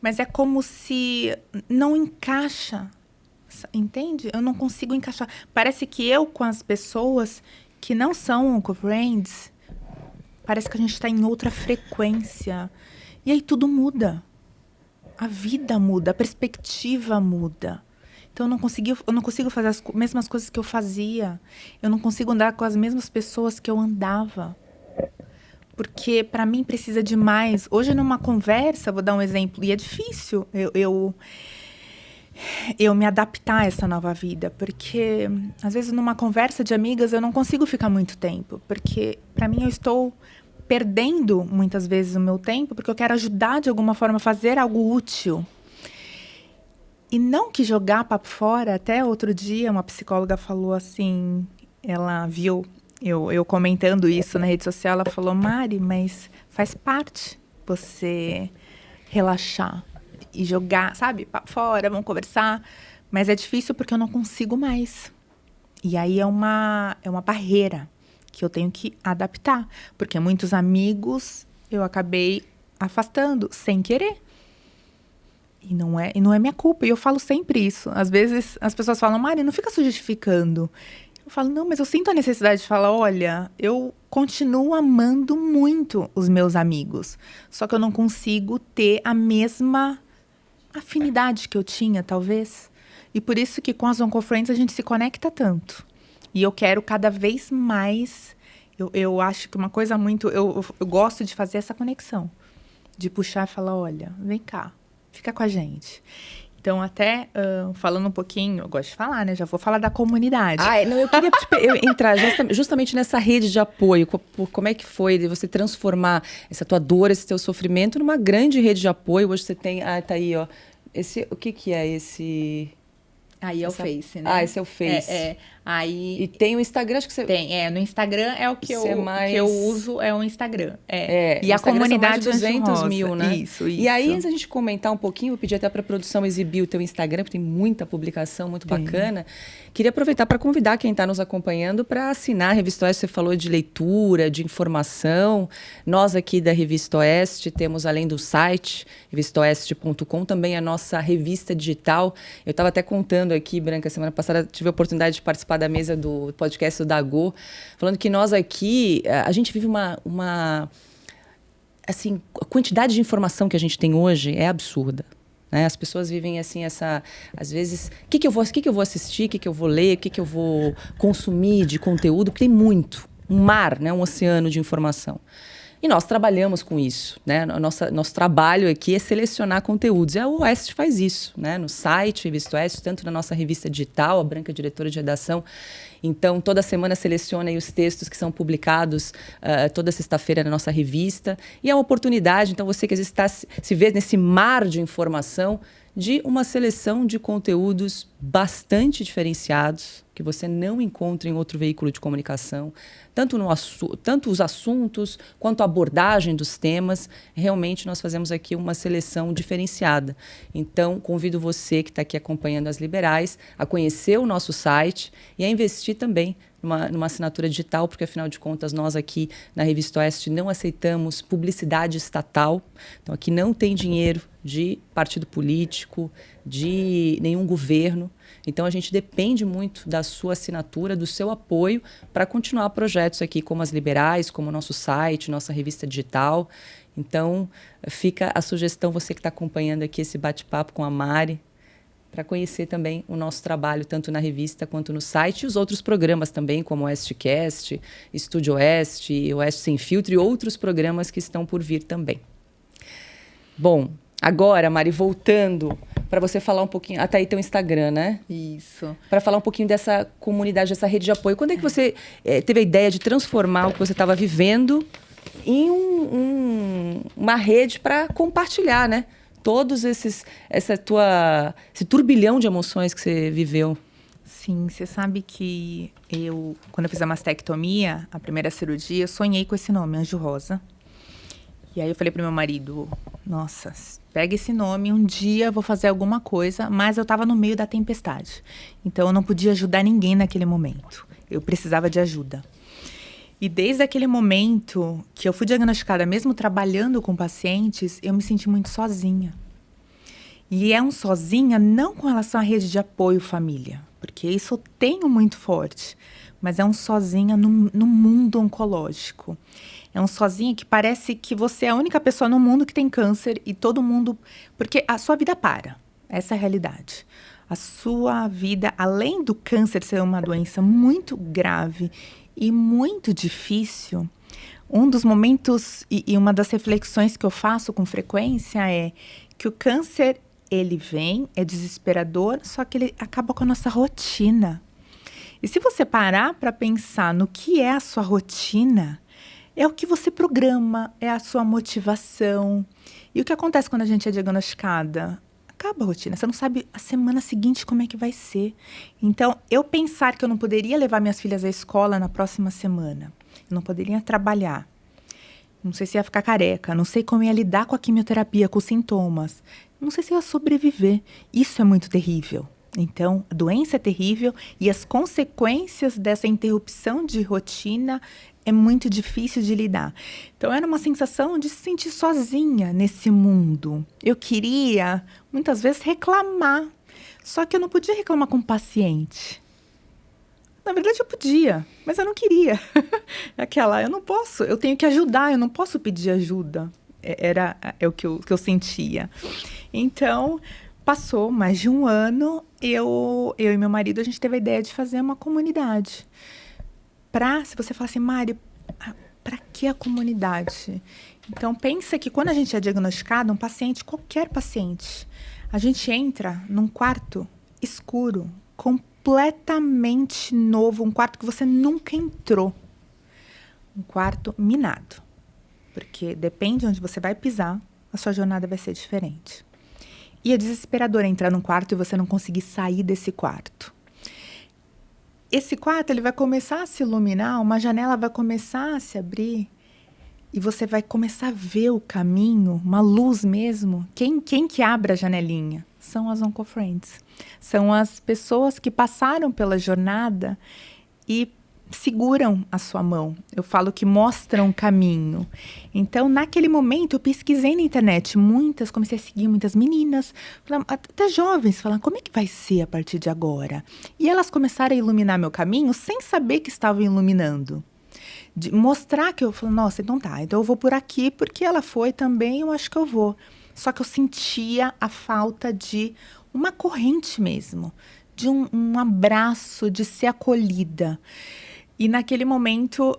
Mas é como se não encaixa. Entende? Eu não consigo encaixar. Parece que eu, com as pessoas que não são Oncofriends, parece que a gente está em outra frequência. E aí tudo muda. A vida muda, a perspectiva muda. Então, eu não consigo fazer as mesmas coisas que eu fazia. Eu não consigo andar com as mesmas pessoas que eu andava. Porque, para mim, precisa de mais. Hoje, numa conversa, vou dar um exemplo, e é difícil eu me adaptar a essa nova vida. Porque, às vezes, numa conversa de amigas, eu não consigo ficar muito tempo. Porque, para mim, eu estou perdendo, muitas vezes, o meu tempo, porque eu quero ajudar, de alguma forma, a fazer algo útil. E não que jogar papo fora. Até outro dia, uma psicóloga falou assim, ela viu eu comentando isso na rede social, ela falou, Mari, mas faz parte você relaxar e jogar, sabe, papo fora, vamos conversar. Mas é difícil porque eu não consigo mais. E aí é uma barreira que eu tenho que adaptar. Porque muitos amigos eu acabei afastando sem querer. E não é minha culpa. E eu falo sempre isso. Às vezes as pessoas falam, Mari, não fica se justificando. Eu falo, não, mas eu sinto a necessidade de falar, olha, eu continuo amando muito os meus amigos. Só que eu não consigo ter a mesma afinidade que eu tinha, talvez. E por isso que com as Oncofriends a gente se conecta tanto. E eu quero cada vez mais... Eu acho que uma coisa muito... Eu gosto de fazer essa conexão. De puxar e falar, olha, vem cá. Fica com a gente. Então, até falando um pouquinho, eu gosto de falar, né? Já vou falar da comunidade. Não, eu queria entrar justamente nessa rede de apoio. Como é que foi de você transformar essa tua dor, esse teu sofrimento numa grande rede de apoio? Hoje você tem... tá aí, ó. O que é esse... Aí é o Face, né? Esse é o Face. Aí... E tem o Instagram, acho que você... Tem, no Instagram é o que eu uso, é o Instagram. E a comunidade são mais de 200 mil, né? Isso. E aí, antes da gente comentar um pouquinho, vou pedir até para a produção exibir o teu Instagram, porque tem muita publicação muito bacana. Queria aproveitar para convidar quem está nos acompanhando para assinar a Revista Oeste. Você falou de leitura, de informação. Nós aqui da Revista Oeste temos, além do site, revistaoeste.com, também a nossa revista digital. Eu estava até contando aqui, Branca, semana passada tive a oportunidade de participar da mesa do podcast do Dagô, falando que nós aqui, a gente vive assim, a quantidade de informação que a gente tem hoje é absurda. Né? As pessoas vivem assim, às vezes, o que eu vou assistir, o que eu vou ler, o que eu vou consumir de conteúdo, porque tem muito, um mar, né? Um oceano de informação. E nós trabalhamos com isso, né? Nosso trabalho aqui é selecionar conteúdos. E a Oeste faz isso, né? No site, Revista Oeste, tanto na nossa revista digital, a Branca, diretora de redação. Então, toda semana seleciona aí os textos que são publicados toda sexta-feira na nossa revista. E é uma oportunidade, então, você que às vezes se vê nesse mar de informação, de uma seleção de conteúdos bastante diferenciados, que você não encontra em outro veículo de comunicação, tanto os assuntos quanto a abordagem dos temas. Realmente nós fazemos aqui uma seleção diferenciada. Então, convido você que está aqui acompanhando as Liberais a conhecer o nosso site e a investir também numa assinatura digital, porque, afinal de contas, nós aqui na Revista Oeste não aceitamos publicidade estatal. Então, aqui não tem dinheiro de partido político, de nenhum governo. Então, a gente depende muito da sua assinatura, do seu apoio para continuar projetos aqui como as Liberais, como o nosso site, nossa revista digital. Então, fica a sugestão, você que está acompanhando aqui esse bate-papo com a Mari, para conhecer também o nosso trabalho, tanto na revista quanto no site, e os outros programas também, como o Oestcast, Estúdio Oeste, Oeste Sem Filtro e outros programas que estão por vir também. Bom, agora, Mari, voltando para você falar um pouquinho... Até aí tem o Instagram, né? Isso. Para falar um pouquinho dessa comunidade, dessa rede de apoio. Quando é que você teve a ideia de transformar o que você estava vivendo em uma rede para compartilhar, né? Todos esse turbilhão de emoções que você viveu. Sim, você sabe que quando eu fiz a mastectomia, a primeira cirurgia, eu sonhei com esse nome, Anjo Rosa. E aí eu falei pro meu marido, nossa, pega esse nome, um dia eu vou fazer alguma coisa, mas eu estava no meio da tempestade. Então eu não podia ajudar ninguém naquele momento. Eu precisava de ajuda. E desde aquele momento que eu fui diagnosticada, mesmo trabalhando com pacientes, eu me senti muito sozinha. E é sozinha não com relação à rede de apoio família, porque isso eu tenho muito forte, mas é sozinha no mundo oncológico. É sozinha que parece que você é a única pessoa no mundo que tem câncer e todo mundo... Porque a sua vida para, essa é a realidade. A sua vida, além do câncer ser uma doença muito grave e muito difícil, um dos momentos e uma das reflexões que eu faço com frequência é que o câncer, ele vem, é desesperador, só que ele acaba com a nossa rotina. E se você parar para pensar no que é a sua rotina, é o que você programa, é a sua motivação. E o que acontece quando a gente é diagnosticada? Acaba a rotina, você não sabe a semana seguinte como é que vai ser. Então, eu pensar que eu não poderia levar minhas filhas à escola na próxima semana, eu não poderia trabalhar, não sei se ia ficar careca, não sei como ia lidar com a quimioterapia, com os sintomas, não sei se ia sobreviver. Isso é muito terrível. Então, a doença é terrível e as consequências dessa interrupção de rotina é muito difícil de lidar. Então, era uma sensação de se sentir sozinha nesse mundo. Eu queria, muitas vezes, reclamar. Só que eu não podia reclamar com o paciente. Na verdade, eu podia, mas eu não queria. Eu não posso, eu tenho que ajudar, eu não posso pedir ajuda. É o que eu sentia. Então, passou mais de um ano, eu e meu marido, a gente teve a ideia de fazer uma comunidade. Se você falar assim, Mari, para que a comunidade? Então, pensa que quando a gente é diagnosticado, um paciente, qualquer paciente, a gente entra num quarto escuro, completamente novo, um quarto que você nunca entrou. Um quarto minado. Porque depende de onde você vai pisar, a sua jornada vai ser diferente. E é desesperador entrar num quarto e você não conseguir sair desse quarto. Esse quarto, ele vai começar a se iluminar, uma janela vai começar a se abrir e você vai começar a ver o caminho, uma luz mesmo. Quem que abre a janelinha? São as Oncofriends. São as pessoas que passaram pela jornada e seguram a sua mão. Eu falo que mostram o caminho. Então, naquele momento, eu pesquisei na internet comecei a seguir muitas meninas, até jovens, falando, como é que vai ser a partir de agora? E elas começaram a iluminar meu caminho sem saber que estavam iluminando. De mostrar que eu falei, nossa, então eu vou por aqui, porque ela foi também, eu acho que eu vou. Só que eu sentia a falta de uma corrente mesmo, de um abraço, de ser acolhida. E naquele momento,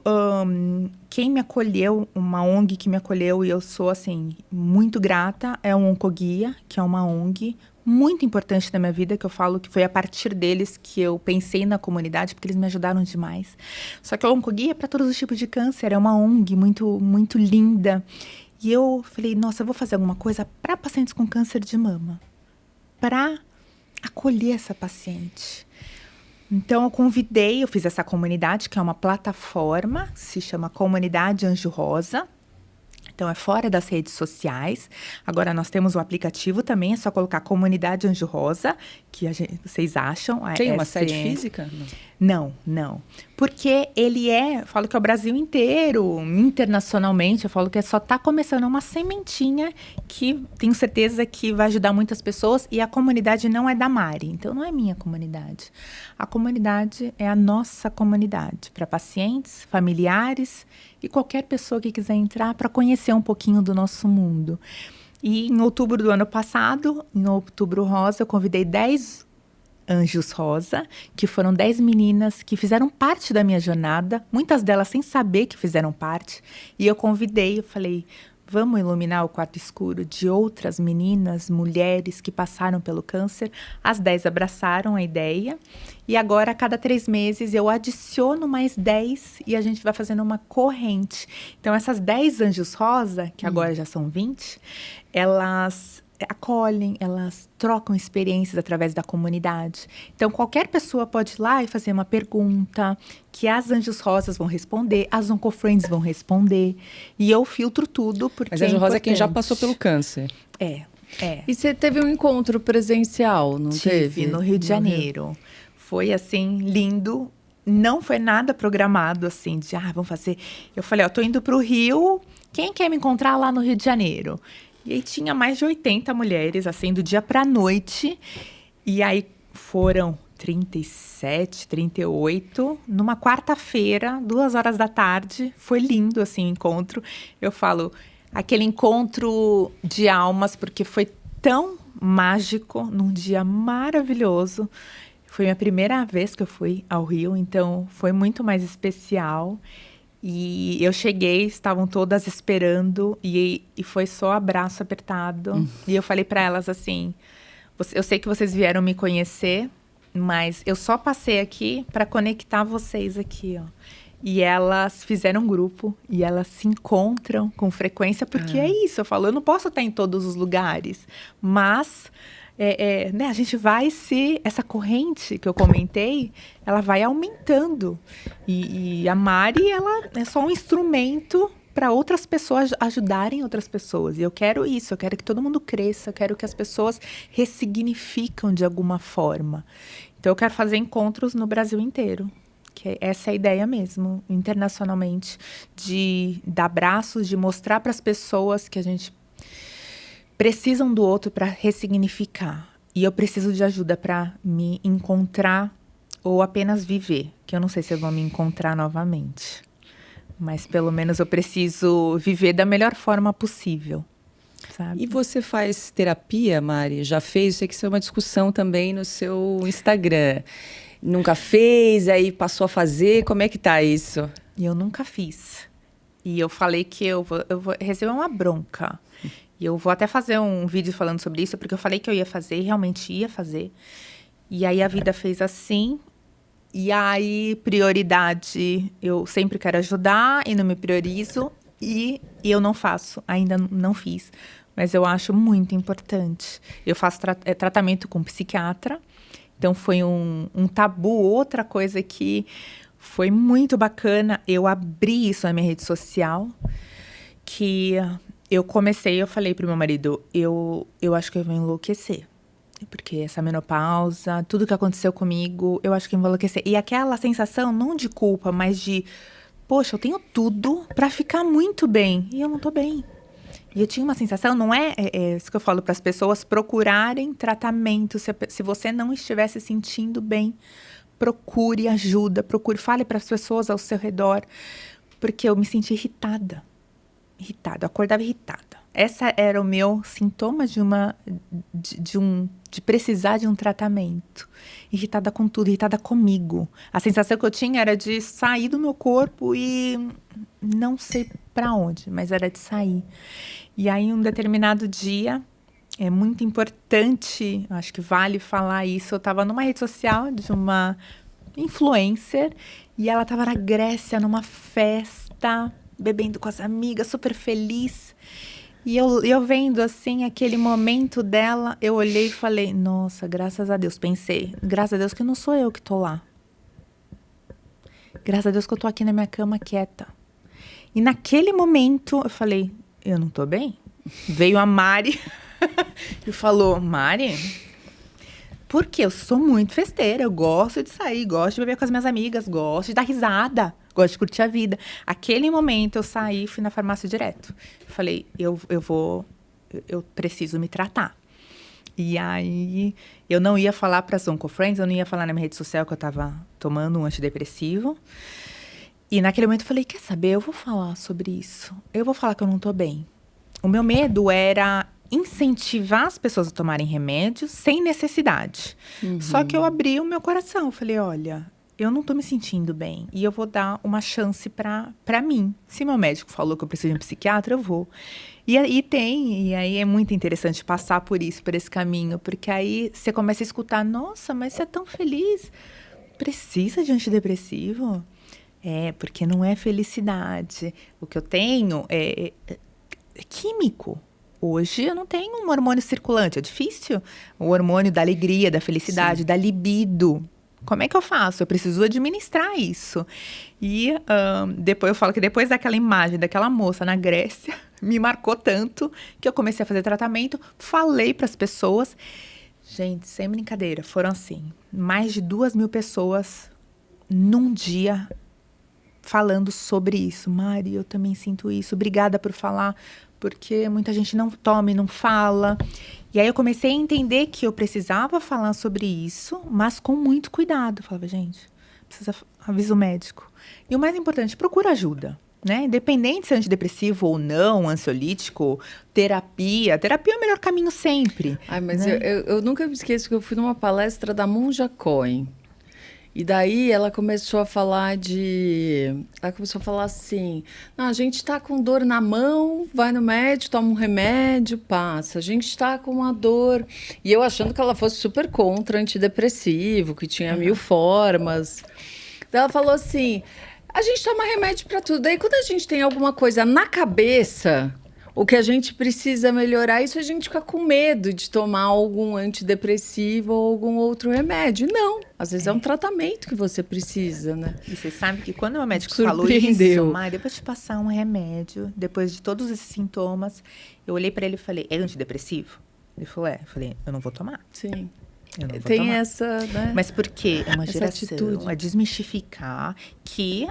quem me acolheu, uma ONG que me acolheu, e eu sou, assim, muito grata, é o Oncoguia, que é uma ONG muito importante na minha vida, que eu falo que foi a partir deles que eu pensei na comunidade, porque eles me ajudaram demais. Só que o Oncoguia é para todos os tipos de câncer, é uma ONG muito, muito linda. E eu falei, nossa, eu vou fazer alguma coisa para pacientes com câncer de mama, para acolher essa paciente. Então, eu fiz essa comunidade, que é uma plataforma, se chama Comunidade Anjo Rosa. Então, é fora das redes sociais. Agora, nós temos o aplicativo também, é só colocar Comunidade Anjo Rosa, que vocês acham. Tem uma sede física? Não. Porque eu falo que é o Brasil inteiro, internacionalmente, eu falo que só está começando uma sementinha que tenho certeza que vai ajudar muitas pessoas, e a comunidade não é da Mari, então não é minha comunidade. A comunidade é a nossa comunidade, para pacientes, familiares e qualquer pessoa que quiser entrar para conhecer um pouquinho do nosso mundo. E em outubro do ano passado, em Outubro Rosa, eu convidei 10 Anjos Rosa, que foram 10 meninas que fizeram parte da minha jornada, muitas delas sem saber que fizeram parte. E eu falei, vamos iluminar o quarto escuro de outras meninas, mulheres que passaram pelo câncer. As 10 abraçaram a ideia. E agora, a cada 3 meses, eu adiciono mais 10 e a gente vai fazendo uma corrente. Então, essas 10 Anjos Rosa, que agora já são 20, elas acolhem, elas trocam experiências através da comunidade. Então, qualquer pessoa pode ir lá e fazer uma pergunta que as Anjos Rosas vão responder, as Oncofriends vão responder, e eu filtro tudo porque Mas Anjo Rosa é quem já passou pelo câncer. É. E você teve um encontro presencial, não teve? No Rio de Janeiro. Foi, assim, lindo. Não foi nada programado, assim, de, vamos fazer... Eu falei, tô indo pro Rio, quem quer me encontrar lá no Rio de Janeiro? E aí tinha mais de 80 mulheres, assim, do dia para a noite. E aí foram 37, 38, numa quarta-feira, 2h da tarde. Foi lindo, assim, o encontro. Eu falo, aquele encontro de almas, porque foi tão mágico, num dia maravilhoso. Foi a primeira vez que eu fui ao Rio, então foi muito mais especial. E eu cheguei, estavam todas esperando e foi só abraço apertado. E eu falei para elas assim: eu sei que vocês vieram me conhecer, mas eu só passei aqui para conectar vocês aqui, ó. E elas fizeram um grupo e elas se encontram com frequência, porque é isso, eu falo, eu não posso estar em todos os lugares, mas né, a gente vai essa corrente que eu comentei, ela vai aumentando. E a Mari, ela é só um instrumento para outras pessoas ajudarem outras pessoas. E eu quero isso, eu quero que todo mundo cresça, eu quero que as pessoas ressignificam de alguma forma. Então eu quero fazer encontros no Brasil inteiro. Que essa é a ideia mesmo, internacionalmente, de dar abraços, de mostrar para as pessoas que a gente precisa um do outro para ressignificar. E eu preciso de ajuda para me encontrar ou apenas viver, que eu não sei se eu vou me encontrar novamente. Mas pelo menos eu preciso viver da melhor forma possível, sabe? E você faz terapia, Mari? Já fez? Eu sei que isso é uma discussão também no seu Instagram. Nunca fez, aí passou a fazer, como é que tá isso? Eu nunca fiz. E eu falei que eu vou receber uma bronca. E eu vou até fazer um vídeo falando sobre isso, porque eu falei que eu ia fazer, e realmente ia fazer. E aí a vida fez assim. E aí, prioridade, eu sempre quero ajudar e não me priorizo. E eu não faço, ainda não fiz. Mas eu acho muito importante. Eu faço tratamento com psiquiatra. Então, foi um tabu. Outra coisa que foi muito bacana, eu abri isso na minha rede social, que eu falei pro meu marido, eu acho que eu vou enlouquecer. Porque essa menopausa, tudo que aconteceu comigo, eu acho que eu vou enlouquecer. E aquela sensação, não de culpa, mas de, poxa, eu tenho tudo pra ficar muito bem. E eu não tô bem. E eu tinha uma sensação, não é isso que eu falo para as pessoas, procurarem tratamento. Se você não estiver se sentindo bem, procure ajuda, fale para as pessoas ao seu redor. Porque eu me senti irritada, eu acordava irritada. Essa era o meu sintoma de precisar de um tratamento. Irritada com tudo, irritada comigo. A sensação que eu tinha era de sair do meu corpo e não sei para onde, mas era de sair. E aí, em um determinado dia, é muito importante, acho que vale falar isso, eu estava numa rede social de uma influencer e ela estava na Grécia, numa festa, bebendo com as amigas, super feliz. E eu vendo, assim, aquele momento dela, eu olhei e falei, nossa, graças a Deus. Pensei, graças a Deus que não sou eu que tô lá. Graças a Deus que eu tô aqui na minha cama quieta. E naquele momento, eu falei, eu não tô bem? Veio a Mari e falou, Mari, porque eu sou muito festeira, eu gosto de sair, gosto de beber com as minhas amigas, gosto de dar risada. Gosto de curtir a vida. Aquele momento eu saí e fui na farmácia direto. Falei, eu preciso me tratar. E aí, eu não ia falar para as Oncofriends, eu não ia falar na minha rede social que eu estava tomando um antidepressivo. E naquele momento eu falei, quer saber, eu vou falar sobre isso. Eu vou falar que eu não estou bem. O meu medo era incentivar as pessoas a tomarem remédios sem necessidade. Só que eu abri o meu coração. Eu falei, olha, eu não tô me sentindo bem e eu vou dar uma chance pra mim. Se meu médico falou que eu preciso de um psiquiatra, eu vou. E aí é muito interessante passar por isso, por esse caminho, porque aí você começa a escutar, nossa, mas você é tão feliz, precisa de antidepressivo? Porque não é felicidade. O que eu tenho é químico. Hoje eu não tenho um hormônio circulante, é difícil. O hormônio da alegria, da felicidade, sim, da libido. Como é que eu faço? Eu preciso administrar isso. E depois eu falo que depois daquela imagem daquela moça na Grécia, me marcou tanto que eu comecei a fazer tratamento, falei para as pessoas. Gente, sem brincadeira, foram assim, mais de 2.000 pessoas num dia falando sobre isso. Mari, eu também sinto isso. Obrigada por falar, porque muita gente não toma e não fala. E aí eu comecei a entender que eu precisava falar sobre isso, mas com muito cuidado. Eu falava, gente, precisa avisar o médico. E o mais importante, procura ajuda. né? Independente se é antidepressivo ou não, ansiolítico, terapia. Terapia é o melhor caminho sempre. Ai, mas né? eu nunca me esqueço que eu fui numa palestra da Monja Coen. E daí ela começou a falar assim, não, a gente está com dor na mão, vai no médico, toma um remédio, passa. A gente está com uma dor. E eu achando que ela fosse super contra antidepressivo, que tinha 1000 formas. Daí ela falou assim, a gente toma remédio para tudo. Aí quando a gente tem alguma coisa na cabeça, o que a gente precisa melhorar, isso a gente fica com medo de tomar algum antidepressivo ou algum outro remédio. Não, às vezes é um tratamento que você precisa, né? E você sabe que quando o meu médico Surpreendeu. falou isso, Mari, depois de passar um remédio, depois de todos esses sintomas, eu olhei para ele e falei, é antidepressivo? Ele falou, é. Eu falei, eu não vou tomar. Sim. Eu não vou Tem tomar. essa, né? Mas por quê? É uma Essa geração, atitude. é desmistificar que...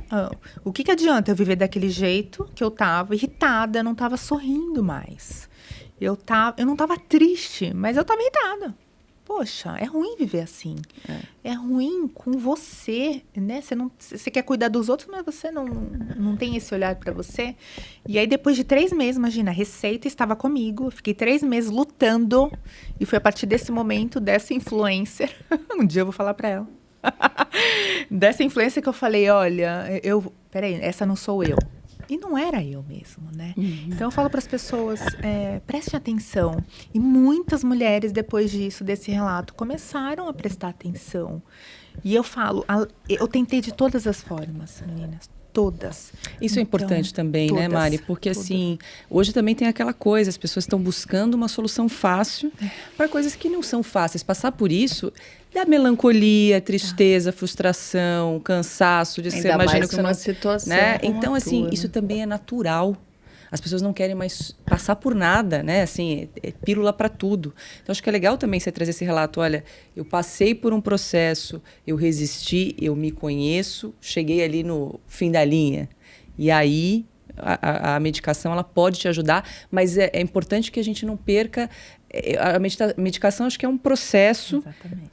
o que adianta eu viver daquele jeito que eu tava irritada, não tava sorrindo mais. Eu não tava triste, mas eu tava irritada. Poxa, é ruim viver assim. É ruim com você, né? Você quer cuidar dos outros, mas você não tem esse olhar para você. E aí, depois de 3 meses, imagina, a Receita estava comigo. Eu fiquei 3 meses lutando. E foi a partir desse momento, dessa influencer. Um dia eu vou falar para ela. Dessa influência que eu falei, olha, peraí, essa não sou eu. E não era eu mesmo, né? Então eu falo para as pessoas, prestem atenção. E muitas mulheres, depois disso, desse relato, começaram a prestar atenção. E eu falo, eu tentei de todas as formas, meninas. Todas. Isso é importante também, todas, né, Mari? Porque, assim, hoje também tem aquela coisa, as pessoas estão buscando uma solução fácil para coisas que não são fáceis. Passar por isso dá melancolia, tristeza, frustração, cansaço de Ainda ser, imagina mais que você numa não, situação né? como Então, a assim, tua, isso né? também é natural. As pessoas não querem mais passar por nada, né? Assim, é pílula para tudo. Então, acho que é legal também você trazer esse relato. Olha, eu passei por um processo, eu resisti, eu me conheço, cheguei ali no fim da linha. E aí, a medicação, ela pode te ajudar, mas é importante que a gente não perca... A medicação, acho que é um processo... Exatamente.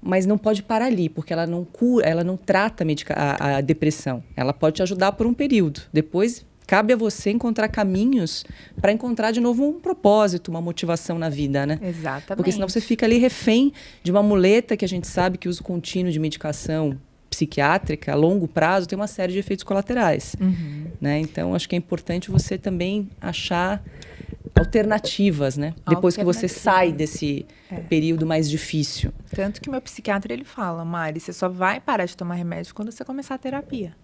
Mas não pode parar ali, porque ela não cura, ela não trata a depressão. Ela pode te ajudar por um período. Depois... cabe a você encontrar caminhos para encontrar de novo um propósito, uma motivação na vida, né? Exatamente. Porque senão você fica ali refém de uma muleta que a gente sabe que o uso contínuo de medicação psiquiátrica a longo prazo tem uma série de efeitos colaterais. Né? Então, acho que é importante você também achar alternativas, né? Depois que você sai desse período mais difícil. Tanto que meu psiquiatra, ele fala, Mari, você só vai parar de tomar remédio quando você começar a terapia.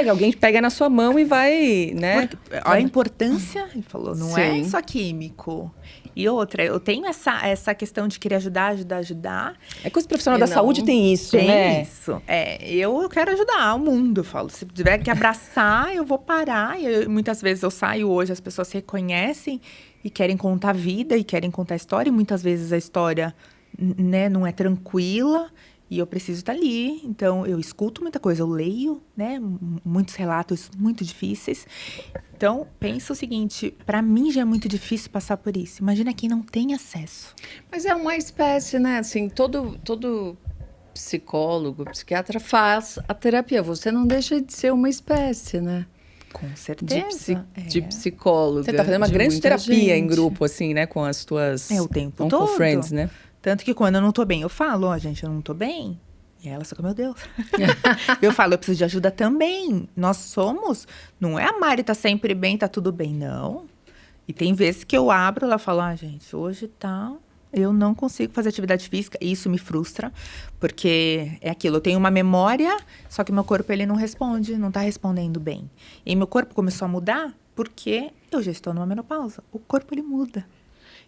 Alguém pega na sua mão e vai, né? Porque, olha a importância, ele falou, não é Sim. só químico. E outra, eu tenho essa questão de querer ajudar. É coisa profissional da saúde tem isso, Tem né? isso. Eu quero ajudar o mundo, eu falo. Se tiver que abraçar, eu vou parar. Muitas vezes eu saio hoje, as pessoas se reconhecem e querem contar a vida, e querem contar a história. E muitas vezes a história, né, não é tranquila. E eu preciso estar ali, então eu escuto muita coisa, eu leio, né, muitos relatos muito difíceis. Então, pensa o seguinte, para mim já é muito difícil passar por isso. Imagina quem não tem acesso. Mas é uma espécie, né? Assim, todo psicólogo, psiquiatra faz a terapia. Você não deixa de ser uma espécie, né? Com De, certeza. de psicóloga. Você tá fazendo uma de grande muita terapia em gente. grupo, assim, né? Com as tuas O tempo Uncle todo. Friends, né? Tanto que quando eu não tô bem, eu falo, ó, gente, eu não tô bem. E ela fica, meu Deus. Eu falo, eu preciso de ajuda também. Nós somos, não é a Mari tá sempre bem, tá tudo bem, não. E tem vezes que eu abro, ela fala, gente, hoje tá... Eu não consigo fazer atividade física, e isso me frustra, porque é aquilo, eu tenho uma memória, só que meu corpo, ele não responde, não tá respondendo bem. E meu corpo começou a mudar porque eu já estou numa menopausa. O corpo, ele muda.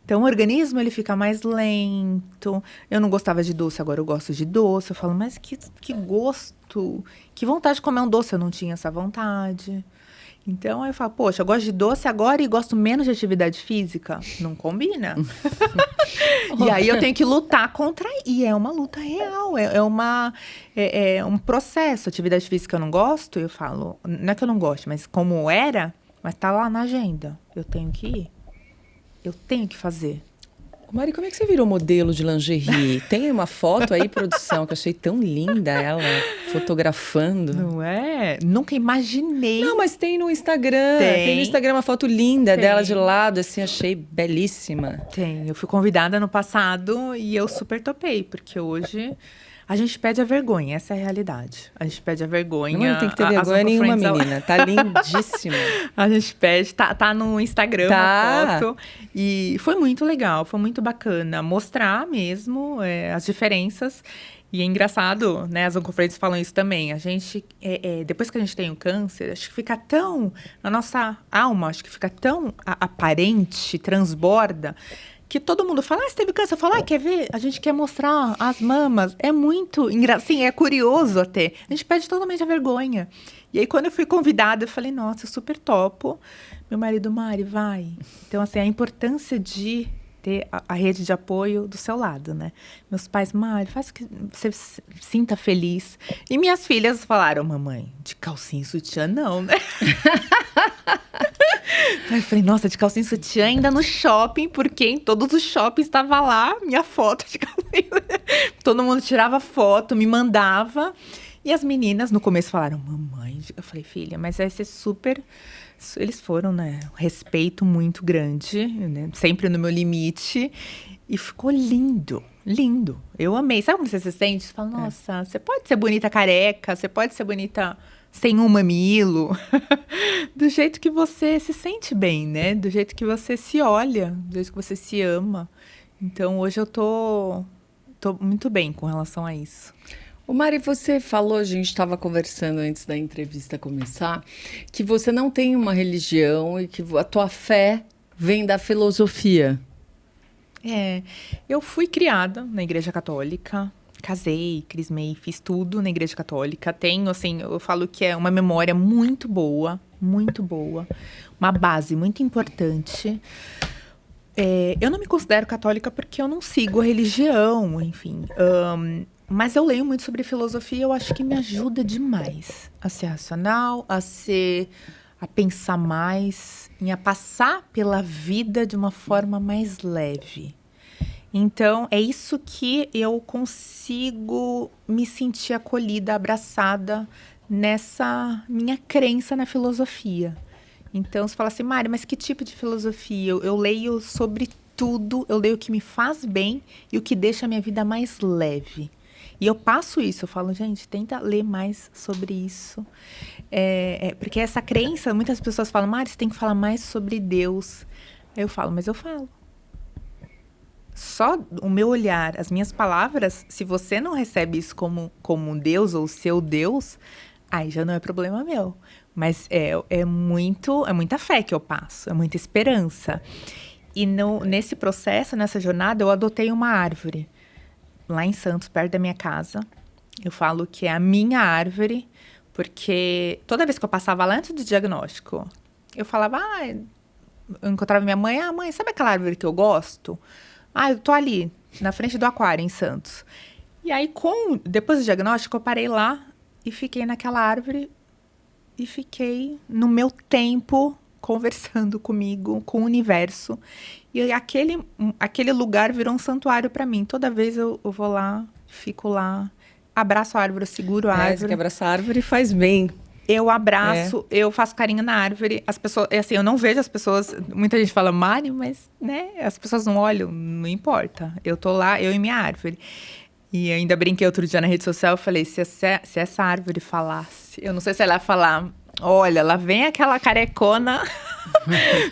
Então, o organismo, ele fica mais lento. Eu não gostava de doce, agora eu gosto de doce. Eu falo, mas que gosto, que vontade de comer um doce. Eu não tinha essa vontade. Então, aí eu falo, poxa, eu gosto de doce agora e gosto menos de atividade física. Não combina. E aí, eu tenho que lutar contra... E é uma luta real, é um processo. Atividade física eu não gosto, eu falo... Não é que eu não gosto, mas como era, mas tá lá na agenda. Eu tenho que ir. Eu tenho que fazer. Mari, como é que você virou modelo de lingerie? Tem uma foto aí, produção, que eu achei tão linda ela fotografando. Não é? Nunca imaginei. Não, mas tem no Instagram. Tem no Instagram uma foto linda dela de lado, assim, achei belíssima. Tem. Eu fui convidada no passado e eu super topei, porque hoje a gente pede a vergonha, essa é a realidade. A gente pede a vergonha. Não tem que ter vergonha nenhuma, menina. Tá lindíssima. A gente pede, tá no Instagram a foto. E foi muito legal, foi muito bacana mostrar mesmo as diferenças. E é engraçado, né? As oncoferentes falam isso também. A gente, depois que a gente tem o câncer, acho que fica tão... A nossa alma, acho que fica tão aparente, transborda, que todo mundo fala, você teve câncer? Eu falo, quer ver? A gente quer mostrar as mamas. É muito engraçado, sim, é curioso até. A gente perde totalmente a vergonha. E aí, quando eu fui convidada, eu falei, nossa, eu super topo. Meu marido, Mari, vai. Então, assim, a importância de ter a rede de apoio do seu lado, né? Meus pais, Mari, faz o que você sinta feliz. E minhas filhas falaram, mamãe, de calcinha e sutiã não, né? Aí eu falei, nossa, de calcinha e sutiã ainda no shopping, porque em todos os shoppings estava lá minha foto de calcinha. Todo mundo tirava foto, me mandava. E as meninas no começo falaram, mamãe, eu falei, filha, mas vai ser super... Eles foram, né, um respeito muito grande, né, sempre no meu limite. E ficou lindo, lindo. Eu amei. Sabe quando você se sente? Você fala, nossa, você pode ser bonita careca, você pode ser bonita sem um mamilo. Do jeito que você se sente bem, né? Do jeito que você se olha, do jeito que você se ama. Então, hoje eu tô muito bem com relação a isso. Ô Mari, você falou, a gente estava conversando antes da entrevista começar, que você não tem uma religião e que a tua fé vem da filosofia. Eu fui criada na Igreja Católica, casei, crismei, fiz tudo na Igreja Católica. Tenho, assim, eu falo que é uma memória muito boa, uma base muito importante. Eu não me considero católica porque eu não sigo a religião, enfim. Mas eu leio muito sobre filosofia e eu acho que me ajuda demais a ser racional, a pensar mais, a passar pela vida de uma forma mais leve. Então, é isso que eu consigo me sentir acolhida, abraçada nessa minha crença na filosofia. Então, você fala assim, Mari, mas que tipo de filosofia? Eu leio sobre tudo, eu leio o que me faz bem e o que deixa a minha vida mais leve. E eu passo isso, eu falo, gente, tenta ler mais sobre isso. Porque essa crença, muitas pessoas falam, Mari, você tem que falar mais sobre Deus. Aí eu falo, mas eu falo. Só o meu olhar, as minhas palavras, se você não recebe isso como um Deus ou seu Deus, aí já não é problema meu. Mas é muita fé que eu passo, é muita esperança. E nesse processo, nessa jornada, eu adotei uma árvore lá em Santos, perto da minha casa. Eu falo que é a minha árvore, porque toda vez que eu passava lá antes do diagnóstico, eu falava, eu encontrava minha mãe, mãe, sabe aquela árvore que eu gosto? Eu tô ali, na frente do aquário, em Santos. E aí, depois do diagnóstico, eu parei lá e fiquei naquela árvore e fiquei no meu tempo conversando comigo, com o universo. E aquele lugar virou um santuário para mim. Toda vez eu vou lá, fico lá, abraço a árvore, eu seguro a árvore. Que abraçar a árvore faz bem. Eu abraço, eu faço carinho na árvore. As pessoas, assim, eu não vejo as pessoas. Muita gente fala, Mari, mas, né? As pessoas não olham, não importa. Eu tô lá, eu e minha árvore. E ainda brinquei outro dia na rede social, eu falei, se essa árvore falasse, eu não sei se ela ia falar, olha, lá vem aquela carecona,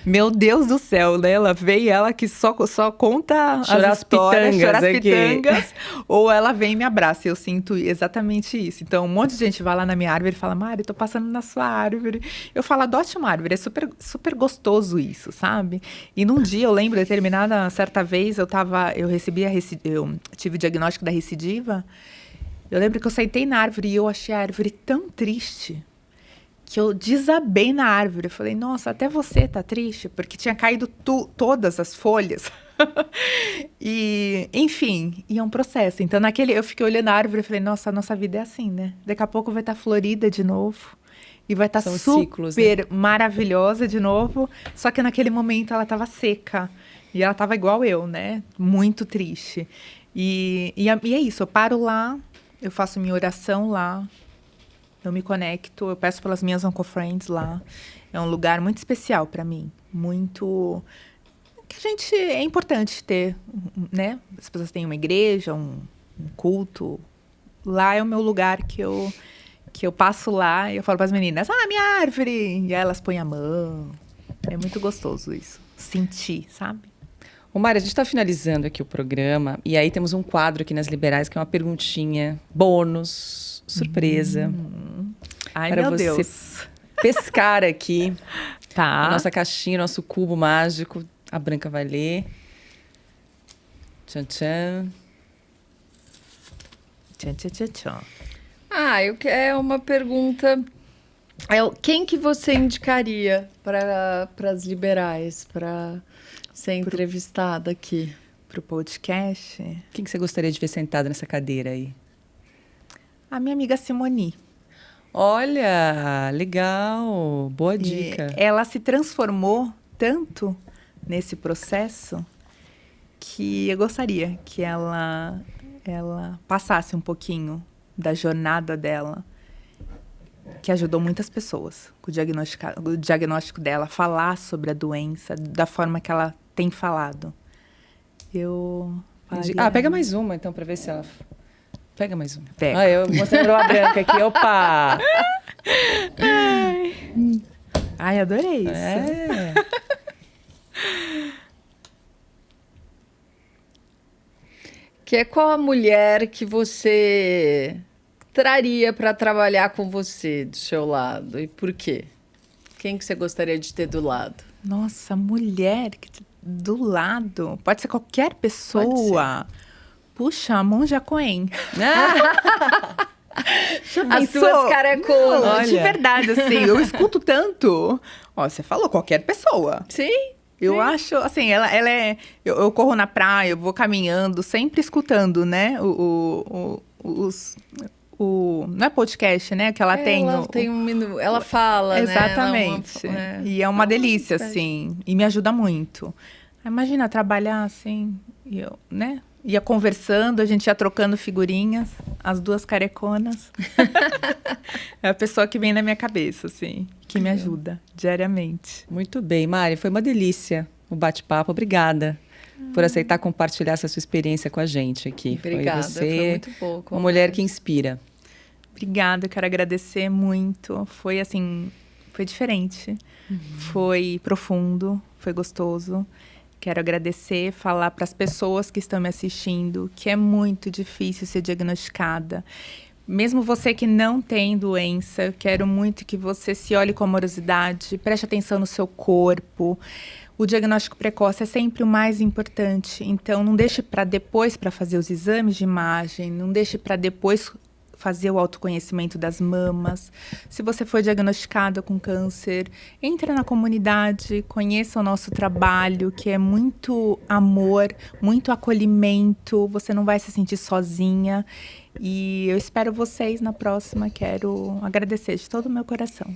meu Deus do céu, né? Ela veio, ela que só conta as histórias, chorar as pitangas, ou ela vem e me abraça. Eu sinto exatamente isso. Então, um monte de gente vai lá na minha árvore e fala, Mari, tô passando na sua árvore. Eu falo, adote uma árvore, é super, super gostoso isso, sabe? E num dia, eu lembro, determinada certa vez, eu tive o diagnóstico da recidiva. Eu lembro que eu sentei na árvore e eu achei a árvore tão triste que eu desabei na árvore. Eu falei, nossa, até você tá triste? Porque tinha caído todas as folhas. E, enfim, é um processo. Então, eu fiquei olhando a árvore e falei, nossa, a nossa vida é assim, né? Daqui a pouco vai estar florida de novo. E vai estar super ciclos, né? Maravilhosa de novo. Só que naquele momento ela estava seca. E ela tava igual eu, né? Muito triste. E é isso, eu paro lá, eu faço minha oração lá, eu me conecto, eu peço pelas minhas Oncofriends lá. É um lugar muito especial para mim, muito... que a gente... é importante ter, né? As pessoas têm uma igreja, um culto. Lá é o meu lugar que eu passo lá e eu falo para as meninas, minha árvore! E aí elas põem a mão. É muito gostoso isso, sentir, sabe? Ô, Mari, a gente está finalizando aqui o programa e aí temos um quadro aqui nas Liberais que é uma perguntinha bônus, surpresa. Ai, para meu você Deus. pescar aqui Tá. a nossa caixinha, nosso cubo mágico. A Branca vai ler. Tchan, tchan. Tchan, tchan, tchan, tchan. É uma pergunta. Quem que você indicaria para as liberais, para ser entrevistada aqui? Pro podcast, Quem que você gostaria de ver sentado nessa cadeira aí? a minha amiga Simoni. Olha, legal. Boa dica. Ela se transformou tanto nesse processo que eu gostaria que ela passasse um pouquinho da jornada dela, que ajudou muitas pessoas com o diagnóstico dela, falar sobre a doença da forma que ela tem falado. Pega mais uma, então, para ver se ela... Pega mais uma. Pega. Você lembrou a Branca aqui. Opa! Ai, adorei isso. É. Qual a mulher que você traria para trabalhar com você do seu lado e por quê? Quem que você gostaria de ter do lado? Nossa, mulher do lado. Pode ser qualquer pessoa. Puxa, a Monja Coen. As duas careconas. Não, Olha. de verdade, assim, eu escuto tanto. Ó, você falou qualquer pessoa. Sim. Eu acho, assim, ela é... Eu corro na praia, eu vou caminhando, sempre escutando, né? Não é podcast, né? Que ela tem. Ela tem um minuto. Ela fala, exatamente. né? E é uma delícia, assim. E me ajuda muito. Imagina trabalhar assim, né? Ia conversando, a gente ia trocando figurinhas, as duas careconas. É a pessoa que vem na minha cabeça, assim, que me ajuda diariamente. Muito bem, Mari. Foi uma delícia o bate-papo. Obrigada por aceitar compartilhar essa sua experiência com a gente aqui. Obrigada, foi muito boa. Uma mulher que inspira. Obrigada, eu quero agradecer muito. Foi assim, foi diferente. Foi profundo, foi gostoso. Quero agradecer, falar para as pessoas que estão me assistindo que é muito difícil ser diagnosticada. Mesmo você que não tem doença, eu quero muito que você se olhe com amorosidade, preste atenção no seu corpo. O diagnóstico precoce é sempre o mais importante. Então, não deixe para depois para fazer os exames de imagem, não deixe para depois fazer o autoconhecimento das mamas. Se você for diagnosticada com câncer, entre na comunidade, conheça o nosso trabalho, que é muito amor, muito acolhimento, você não vai se sentir sozinha. E eu espero vocês na próxima, quero agradecer de todo o meu coração.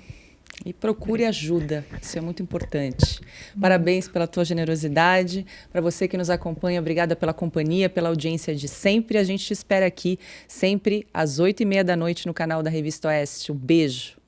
E procure ajuda, isso é muito importante. Parabéns pela tua generosidade. Para você que nos acompanha, obrigada pela companhia, pela audiência de sempre. A gente te espera aqui, sempre às 20h30 no canal da Revista Oeste. Um beijo.